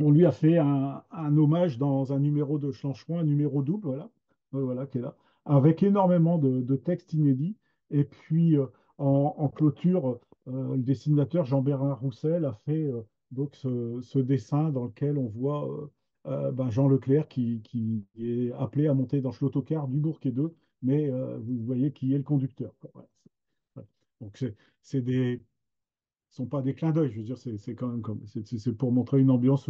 Speaker 1: On lui a fait un hommage dans un numéro de Schlanchouin, un numéro double, voilà, voilà, qui est là, avec énormément de textes inédits. Et puis, en clôture, le dessinateur Jean-Bernard Roussel a fait donc ce dessin dans lequel on voit ben, Jean Leclerc qui est appelé à monter dans l'autocar du Bourget 2, mais vous voyez qui est le conducteur, quoi. Voilà. Voilà. Donc, c'est des sont pas des clins d'œil. Je veux dire, c'est quand même c'est pour montrer une ambiance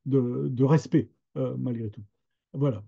Speaker 1: de respect, malgré tout. Voilà.